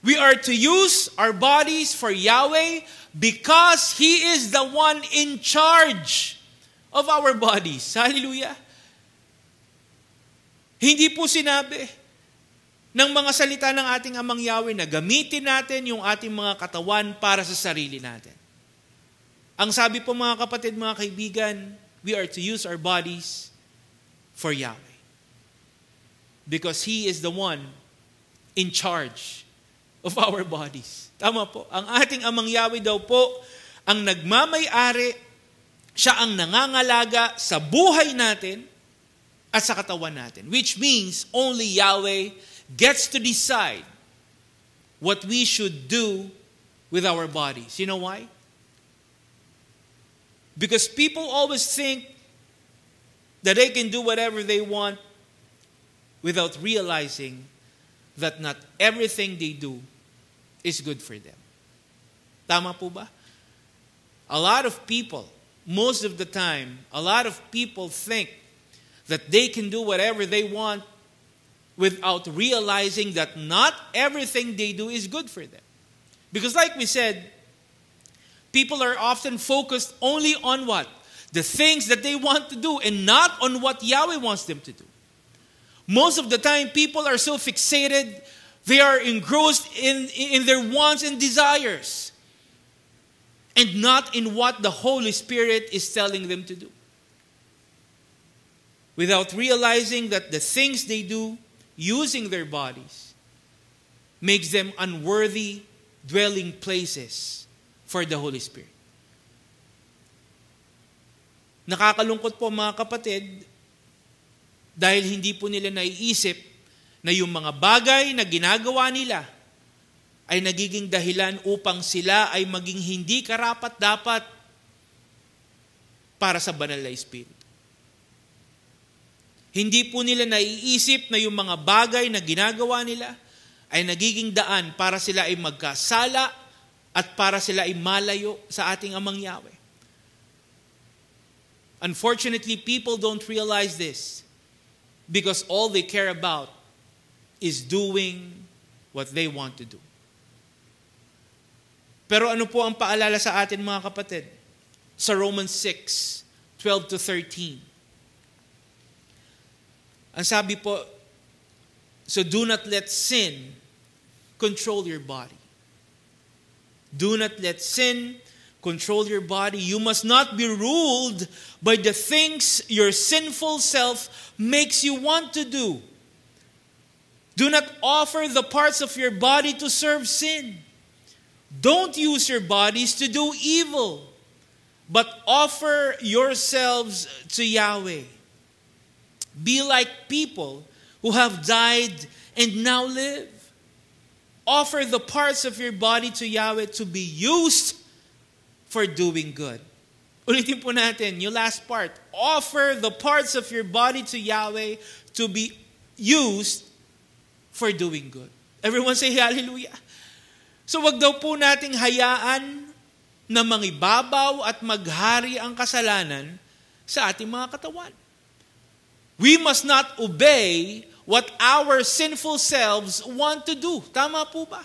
We are to use our bodies for Yahweh because He is the one in charge of our bodies. Hallelujah. Hindi po sinabi ng mga salita ng ating Amang Yahweh na gamitin natin yung ating mga katawan para sa sarili natin. Ang sabi po mga kapatid, mga kaibigan, we are to use our bodies for Yahweh. Because He is the one in charge of our bodies. Tama po. Ang ating Amang Yahweh daw po ang nagmamay-ari, siya ang nangangalaga sa buhay natin at sa katawan natin. Which means only Yahweh gets to decide what we should do with our bodies. You know why? Because people always think that they can do whatever they want without realizing that not everything they do is good for them. Tama po ba? A lot of people, most of the time, a lot of people think that they can do whatever they want without realizing that not everything they do is good for them. Because like we said, people are often focused only on what? The things that they want to do and not on what Yahweh wants them to do. Most of the time, people are so fixated, they are engrossed in their wants and desires and not in what the Holy Spirit is telling them to do. Without realizing that the things they do using their bodies makes them unworthy dwelling places for the Holy Spirit. Nakakalungkot po mga kapatid dahil hindi po nila naiisip na yung mga bagay na ginagawa nila ay nagiging dahilan upang sila ay maging hindi karapat-dapat para sa banal na Espiritu. Hindi po nila naiisip na yung mga bagay na ginagawa nila ay nagiging daan para sila ay magkasala at para sila ay malayo sa ating Amang Yahweh. Unfortunately, people don't realize this because all they care about is doing what they want to do. Pero ano po ang paalala sa atin mga kapatid? Sa Romans 6:12 to 13. Ang sabi po, so do not let sin control your body. Do not let sin control your body. You must not be ruled by the things your sinful self makes you want to do. Do not offer the parts of your body to serve sin. Don't use your bodies to do evil, but offer yourselves to Yahweh. Be like people who have died and now live. Offer the parts of your body to Yahweh to be used for doing good. Ulitin po natin, yung last part. Offer the parts of your body to Yahweh to be used for doing good. Everyone say hallelujah. So wag daw po nating hayaan na mangibabaw at maghari ang kasalanan sa ating mga katawan. We must not obey what our sinful selves want to do. Tama po ba?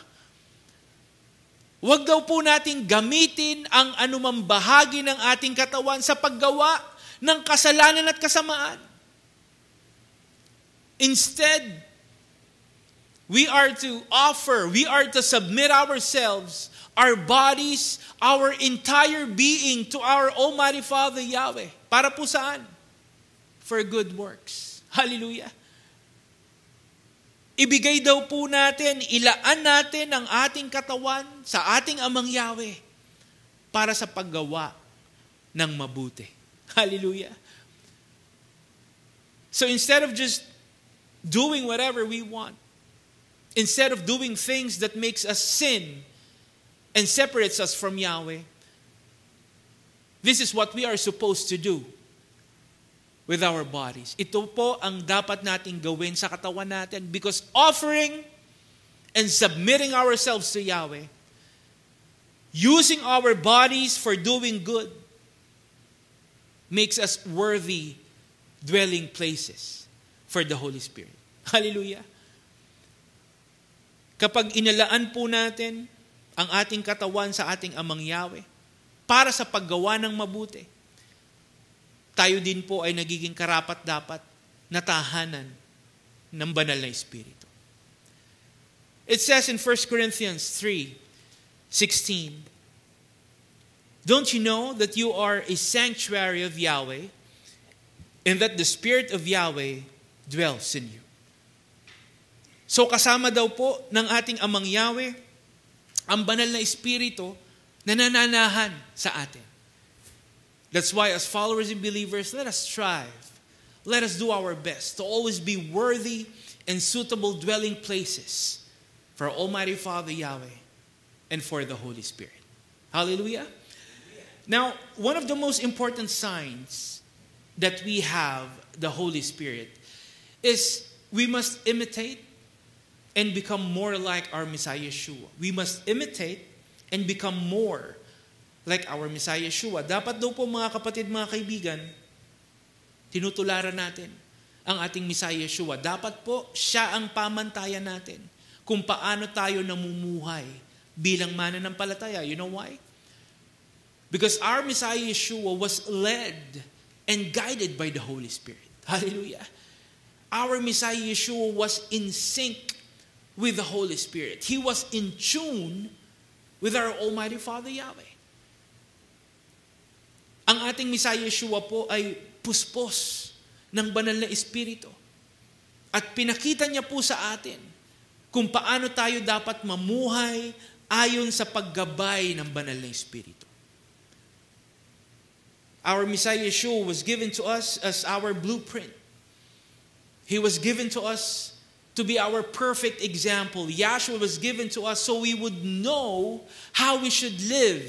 Huwag daw po nating gamitin ang anumang bahagi ng ating katawan sa paggawa ng kasalanan at kasamaan. Instead, we are to submit ourselves, our bodies, our entire being to our Almighty Father Yahweh. Para po saan? For good works. Hallelujah. Ibigay daw po natin, ilaan natin ang ating katawan sa ating Amang Yahweh para sa paggawa ng mabuti. Hallelujah. So instead of just doing whatever we want, instead of doing things that makes us sin and separates us from Yahweh, this is what we are supposed to do with our bodies. Ito po ang dapat nating gawin sa katawan natin, because offering and submitting ourselves to Yahweh, using our bodies for doing good, makes us worthy dwelling places for the Holy Spirit. Hallelujah. Kapag inalaan po natin ang ating katawan sa ating Amang Yahweh para sa paggawa ng mabuti, tayo din po ay nagiging karapat-dapat na tahanan ng banal na Espiritu. It says in 1 Corinthians 3:16, don't you know that you are a sanctuary of Yahweh and that the Spirit of Yahweh dwells in you? So kasama daw po ng ating Amang Yahweh ang banal na Espiritu na nananahan sa atin. That's why as followers and believers, let us strive. Let us do our best to always be worthy and suitable dwelling places for Almighty Father Yahweh and for the Holy Spirit. Hallelujah. Now, one of the most important signs that we have the Holy Spirit is we must imitate and become more like our Messiah Yeshua. We must imitate and become more like our Messiah Yeshua. Dapat daw po mga kapatid, mga kaibigan, tinutularan natin ang ating Messiah Yeshua. Dapat po siya ang pamantayan natin kung paano tayo namumuhay bilang mananampalataya. You know why? Because our Messiah Yeshua was led and guided by the Holy Spirit. Hallelujah. Our Messiah Yeshua was in sync with the Holy Spirit. He was in tune with our Almighty Father Yahweh. Ang ating Messiah Yeshua po ay puspos ng banal na Espiritu. At pinakita niya po sa atin kung paano tayo dapat mamuhay ayon sa paggabay ng banal na Espiritu. Our Messiah Yeshua was given to us as our blueprint. He was given to us to be our perfect example. Yahshua was given to us so we would know how we should live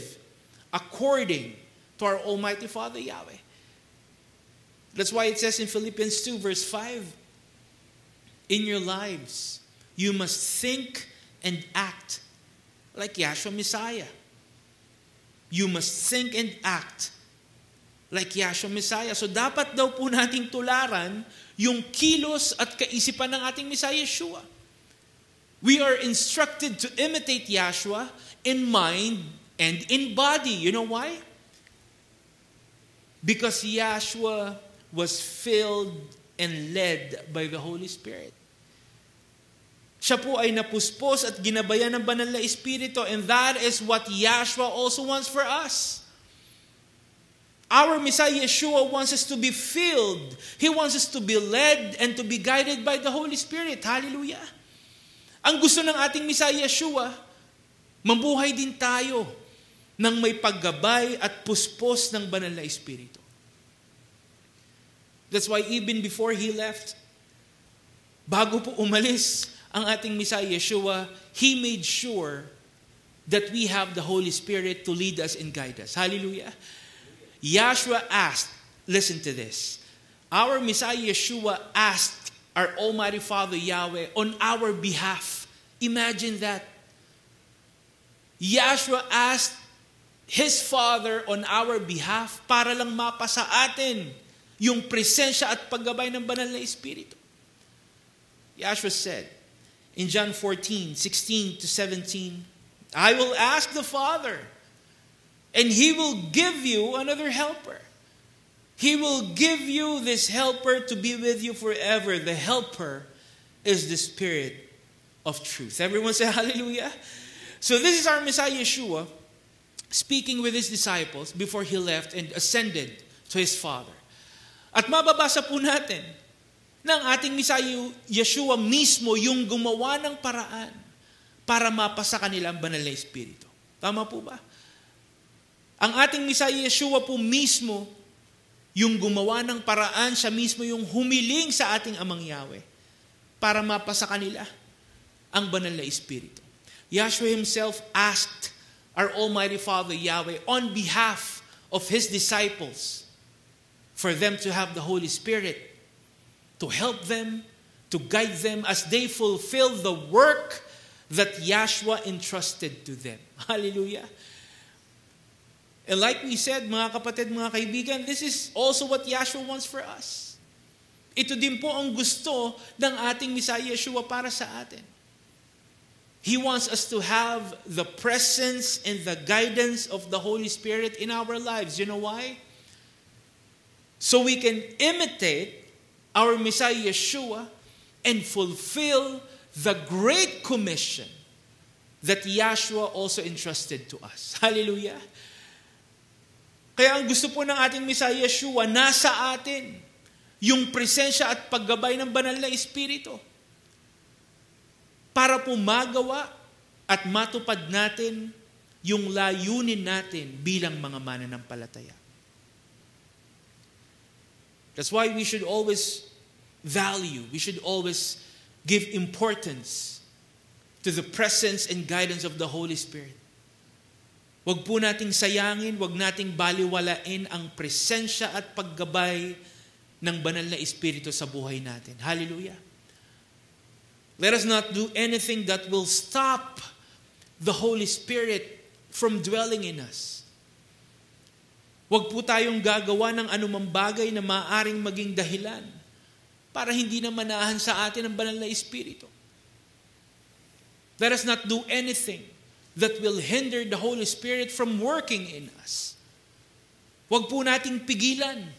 according to our Almighty Father Yahweh. That's why it says in Philippians 2 verse 5, in your lives, you must think and act like Yahshua Messiah. You must think and act like Yahshua Messiah. So dapat daw po nating tularan yung kilos at kaisipan ng ating Messiah Yeshua. We are instructed to imitate Yahshua in mind and in body. You know why? Because Yahshua was filled and led by the Holy Spirit. Siya po ay napuspos at ginabayan ng banal na Espiritu, and that is what Yahshua also wants for us. Our Messiah Yeshua wants us to be filled. He wants us to be led and to be guided by the Holy Spirit. Hallelujah. Ang gusto ng ating Messiah Yeshua, mabuhay din tayo ng may paggabay at puspos ng banal na Espiritu. That's why even before He left, bago po umalis ang ating Messiah Yeshua, He made sure that we have the Holy Spirit to lead us and guide us. Hallelujah. Yahshua asked, listen to this, our Messiah Yeshua asked our Almighty Father Yahweh on our behalf. Imagine that. Yahshua asked His Father on our behalf para lang mapasa atin yung presensya at paggabay ng banal na Espiritu. Yahshua said in John 14:16-17, I will ask the Father, and He will give you another helper. He will give you this helper to be with you forever. The helper is the Spirit of truth. Everyone say hallelujah. So this is our Messiah Yeshua speaking with His disciples before He left and ascended to His Father. At mababasa po natin ng ating Messiah Yeshua mismo yung gumawa ng paraan para mapasa kanila ang banal na Espiritu. Tama po ba? Ang ating Messiah Yeshua po mismo, yung gumawa ng paraan, siya mismo yung humiling sa ating Amang Yahweh para mapasa kanila ang banal na Espiritu. Yahshua Himself asked our Almighty Father Yahweh on behalf of His disciples for them to have the Holy Spirit to help them, to guide them as they fulfill the work that Yahshua entrusted to them. Hallelujah. And like we said, mga kapatid, mga kaibigan, this is also what Yahshua wants for us. Ito din po ang gusto ng ating Messiah Yeshua para sa atin. He wants us to have the presence and the guidance of the Holy Spirit in our lives. You know why? So we can imitate our Messiah Yeshua and fulfill the Great Commission that Yahshua also entrusted to us. Hallelujah. Kaya ang gusto po ng ating Messiah Yeshua, nasa atin yung presensya at paggabay ng banal na Espiritu para po magawa at matupad natin yung layunin natin bilang mga mananampalataya. That's why we should always value, we should always give importance to the presence and guidance of the Holy Spirit. Huwag po nating sayangin, huwag nating baliwalain ang presensya at paggabay ng banal na Espiritu sa buhay natin. Hallelujah. Let us not do anything that will stop the Holy Spirit from dwelling in us. Huwag po tayong gagawa ng anumang bagay na maaaring maging dahilan para hindi na manahan sa atin ang banal na Espiritu. Let us not do anything that will hinder the Holy Spirit from working in us. Huwag po nating pigilan.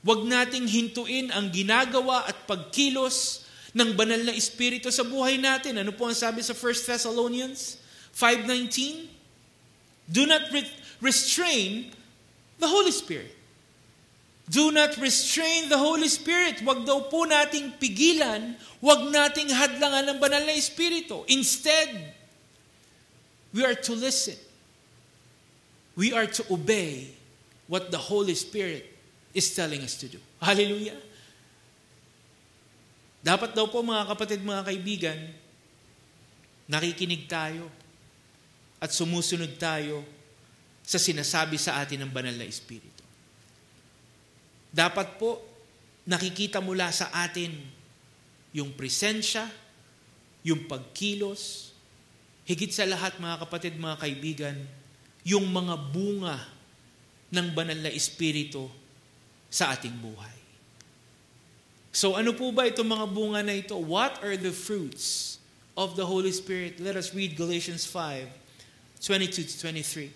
Huwag nating hintuin ang ginagawa at pagkilos ng banal na Espiritu sa buhay natin. Ano po ang sabi sa 1 Thessalonians 5:19? Do not restrain the Holy Spirit. Do not restrain the Holy Spirit. Huwag daw po nating pigilan, huwag nating hadlangan ng banal na Espiritu. Instead, we are to listen. We are to obey what the Holy Spirit is telling us to do. Hallelujah. Dapat daw po mga kapatid, mga kaibigan, nakikinig tayo at sumusunod tayo sa sinasabi sa atin ng banal na Espiritu. Dapat po nakikita mula sa atin yung presensya, yung pagkilos, higit sa lahat mga kapatid, mga kaibigan, yung mga bunga ng banal na Espiritu sa ating buhay. So ano po ba itong mga bunga na ito? What are the fruits of the Holy Spirit? Let us read Galatians 5:22-23.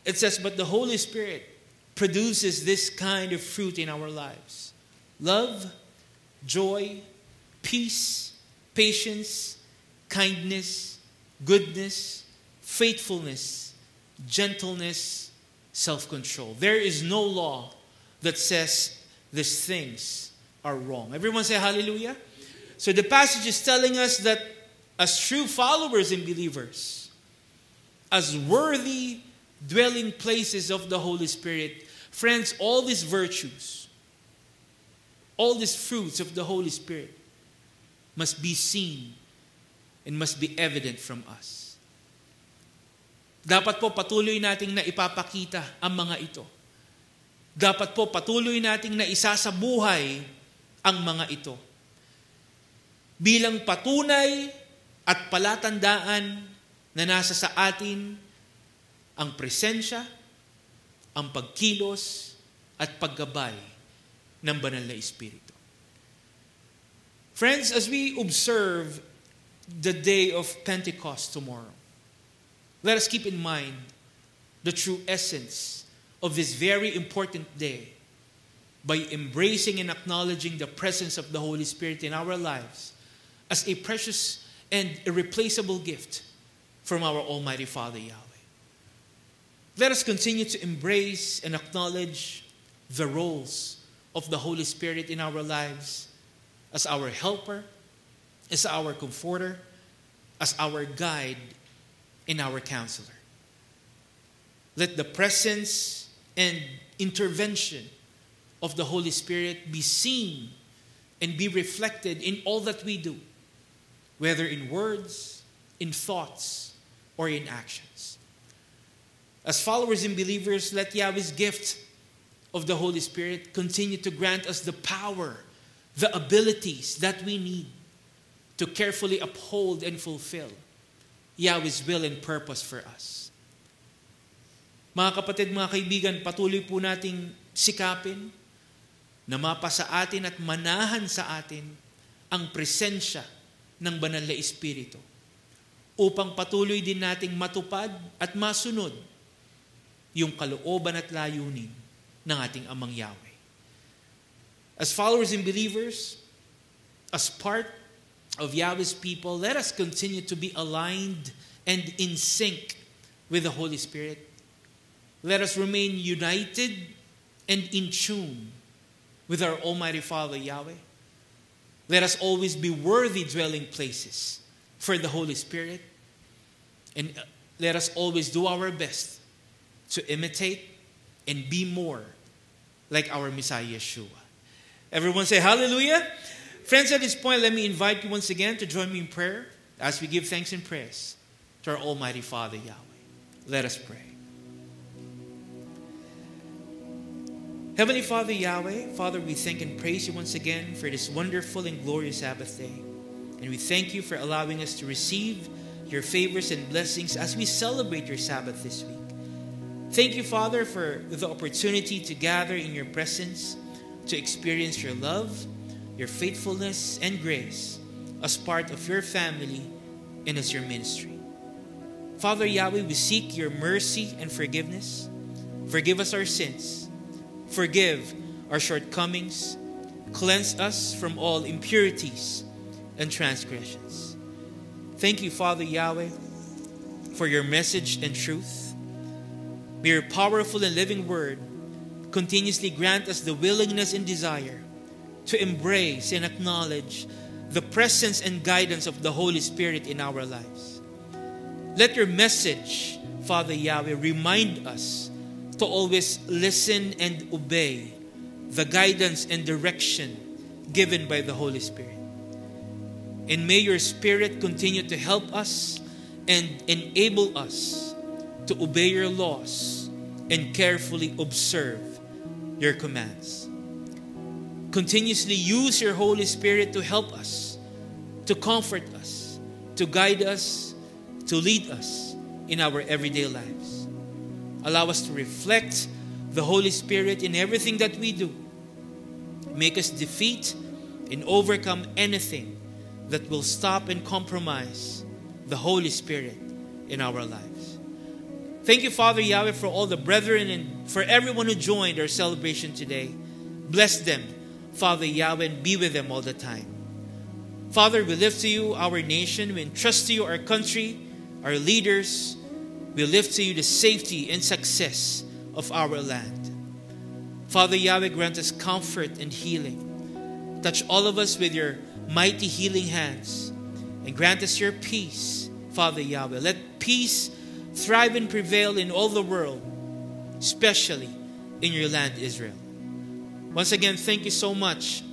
It says, but the Holy Spirit produces this kind of fruit in our lives: love, joy, peace, patience, kindness, goodness, faithfulness, gentleness, self-control. There is no law that says these things are wrong. Everyone say hallelujah. So the passage is telling us that as true followers and believers, as worthy dwelling places of the Holy Spirit, friends, all these virtues, all these fruits of the Holy Spirit must be seen and must be evident from us. Dapat po patuloy nating na ipapakita ang mga ito. Dapat po patuloy nating na isasabuhay ang mga ito. Bilang patunay at palatandaan na nasa sa atin ang presensya, ang pagkilos at paggabay ng banal na Espiritu. Friends, as we observe the day of Pentecost tomorrow, let us keep in mind the true essence of this very important day by embracing and acknowledging the presence of the Holy Spirit in our lives as a precious and irreplaceable gift from our Almighty Father Yahweh. Let us continue to embrace and acknowledge the roles of the Holy Spirit in our lives as our helper, as our comforter, as our guide, and our counselor. Let the presence and intervention of the Holy Spirit be seen and be reflected in all that we do, whether in words, in thoughts, or in actions. As followers and believers, let Yahweh's gift of the Holy Spirit continue to grant us the power, the abilities that we need to carefully uphold and fulfill Yahweh's will and purpose for us. Mga kapatid, mga kaibigan, patuloy po nating sikapin na mapasa atin at manahan sa atin ang presensya ng banal na Espiritu upang patuloy din nating matupad at masunod yung kalooban at layunin ng ating Amang Yahweh. As followers and believers, as part of Yahweh's people, let us continue to be aligned and in sync with the Holy Spirit. Let us remain united and in tune with our Almighty Father Yahweh. Let us always be worthy dwelling places for the Holy Spirit. And let us always do our best to imitate and be more like our Messiah Yeshua. Everyone say hallelujah. Friends, at this point, let me invite you once again to join me in prayer as we give thanks and praise to our Almighty Father Yahweh. Let us pray. Heavenly Father Yahweh, Father, we thank and praise you once again for this wonderful and glorious Sabbath day. And we thank you for allowing us to receive your favors and blessings as we celebrate your Sabbath this week. Thank you, Father, for the opportunity to gather in your presence, to experience your love, your faithfulness, and grace as part of your family and as your ministry. Father Yahweh, we seek your mercy and forgiveness. Forgive us our sins. Forgive our shortcomings. Cleanse us from all impurities and transgressions. Thank you, Father Yahweh, for your message and truth. May your powerful and living word continuously grant us the willingness and desire to embrace and acknowledge the presence and guidance of the Holy Spirit in our lives. Let your message, Father Yahweh, remind us to always listen and obey the guidance and direction given by the Holy Spirit. And may your Spirit continue to help us and enable us to obey your laws and carefully observe your commands. Continuously use your Holy Spirit to help us, to comfort us, to guide us, to lead us in our everyday lives. Allow us to reflect the Holy Spirit in everything that we do. Make us defeat and overcome anything that will stop and compromise the Holy Spirit in our lives. Thank you, Father Yahweh, for all the brethren and for everyone who joined our celebration today. Bless them, Father Yahweh, and be with them all the time. Father, we lift to you our nation. We entrust to you our country, our leaders. We lift to you the safety and success of our land. Father Yahweh, grant us comfort and healing. Touch all of us with your mighty healing hands. And grant us your peace, Father Yahweh. Let peace thrive and prevail in all the world, especially in your land, Israel. Once again, thank you so much,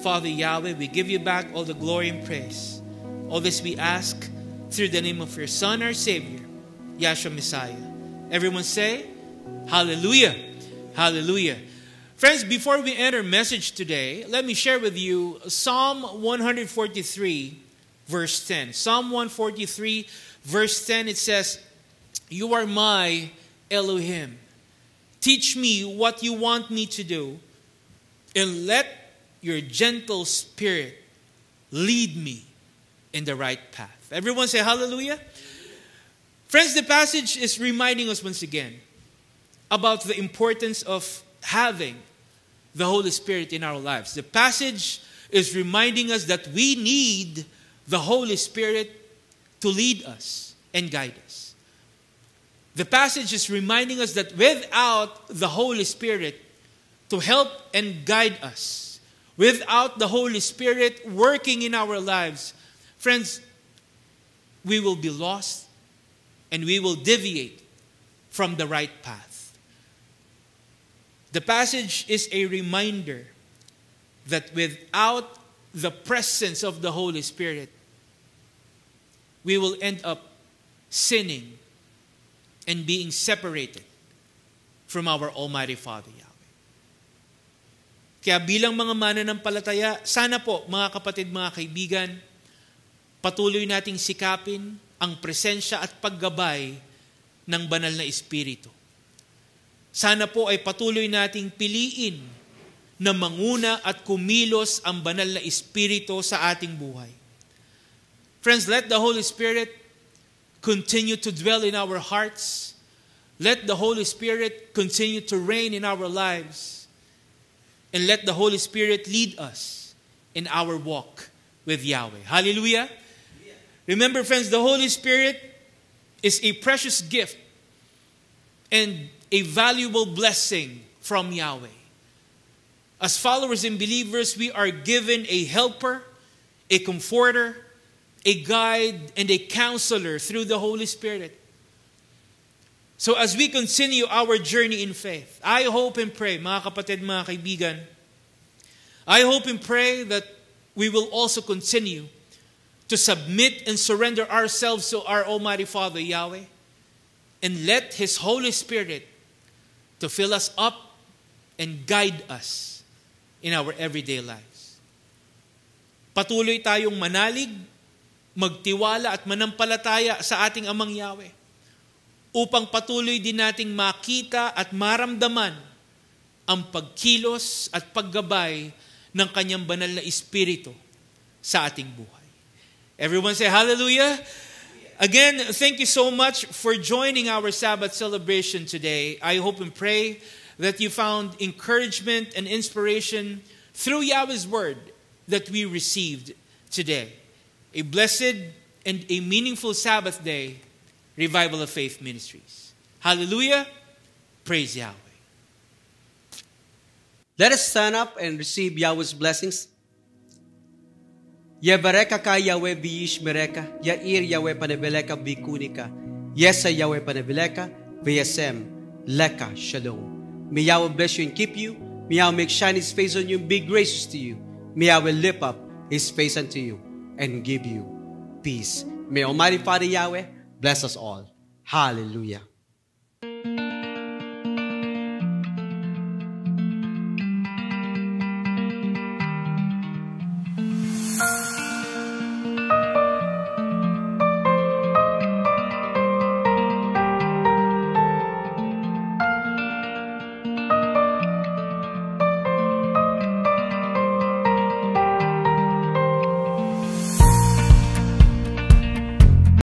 Father Yahweh. We give you back all the glory and praise. All this we ask through the name of your Son, our Savior, Yahshua Messiah. Everyone say, Hallelujah. Hallelujah. Friends, before we enter message today, let me share with you Psalm 143, verse 10. Psalm 143, verse 10, it says, You are my Elohim. Teach me what you want me to do, and let your gentle spirit lead me in the right path. Everyone say hallelujah. Friends, the passage is reminding us once again about the importance of having the Holy Spirit in our lives. The passage is reminding us that we need the Holy Spirit to lead us and guide us. The passage is reminding us that without the Holy Spirit to help and guide us, without the Holy Spirit working in our lives, friends, we will be lost and we will deviate from the right path. The passage is a reminder that without the presence of the Holy Spirit, we will end up sinning and being separated from our Almighty Father Yahweh. Kaya bilang mga mananampalataya, sana po mga kapatid, mga kaibigan, patuloy nating sikapin ang presensya at paggabay ng banal na Espiritu. Sana po ay patuloy nating piliin na manguna at kumilos ang banal na Espiritu sa ating buhay. Friends, let the Holy Spirit continue to dwell in our hearts. Let the Holy Spirit continue to reign in our lives. And let the Holy Spirit lead us in our walk with Yahweh. Hallelujah. Remember, friends, the Holy Spirit is a precious gift and a valuable blessing from Yahweh. As followers and believers, we are given a helper, a comforter, a guide, and a counselor through the Holy Spirit. So as we continue our journey in faith, I hope and pray, mga kapatid, mga kaibigan, I hope and pray that we will also continue to submit and surrender ourselves to our Almighty Father Yahweh and let His Holy Spirit to fill us up and guide us in our everyday lives. Patuloy tayong manalig, magtiwala at manampalataya sa ating Amang Yahweh upang patuloy din nating makita at maramdaman ang pagkilos at paggabay ng Kanyang banal na Espiritu sa ating buhay. Everyone say hallelujah. Again, thank you so much for joining our Sabbath celebration today. I hope and pray that you found encouragement and inspiration through Yahweh's word that we received today. A blessed and a meaningful Sabbath day, Revival of Faith Ministries. Hallelujah. Praise Yahweh. Let us stand up and receive Yahweh's blessings. Yevareka ka Yahweh biyish mereka, Yair Yahweh panebeleka bikunika, Yesa Yahweh panebeleka, Vayasem leka shalom. May Yahweh bless you and keep you. May Yahweh make shine His face on you and be gracious to you. May Yahweh lift up His face unto you and give you peace. May Almighty Father Yahweh bless us all. Hallelujah.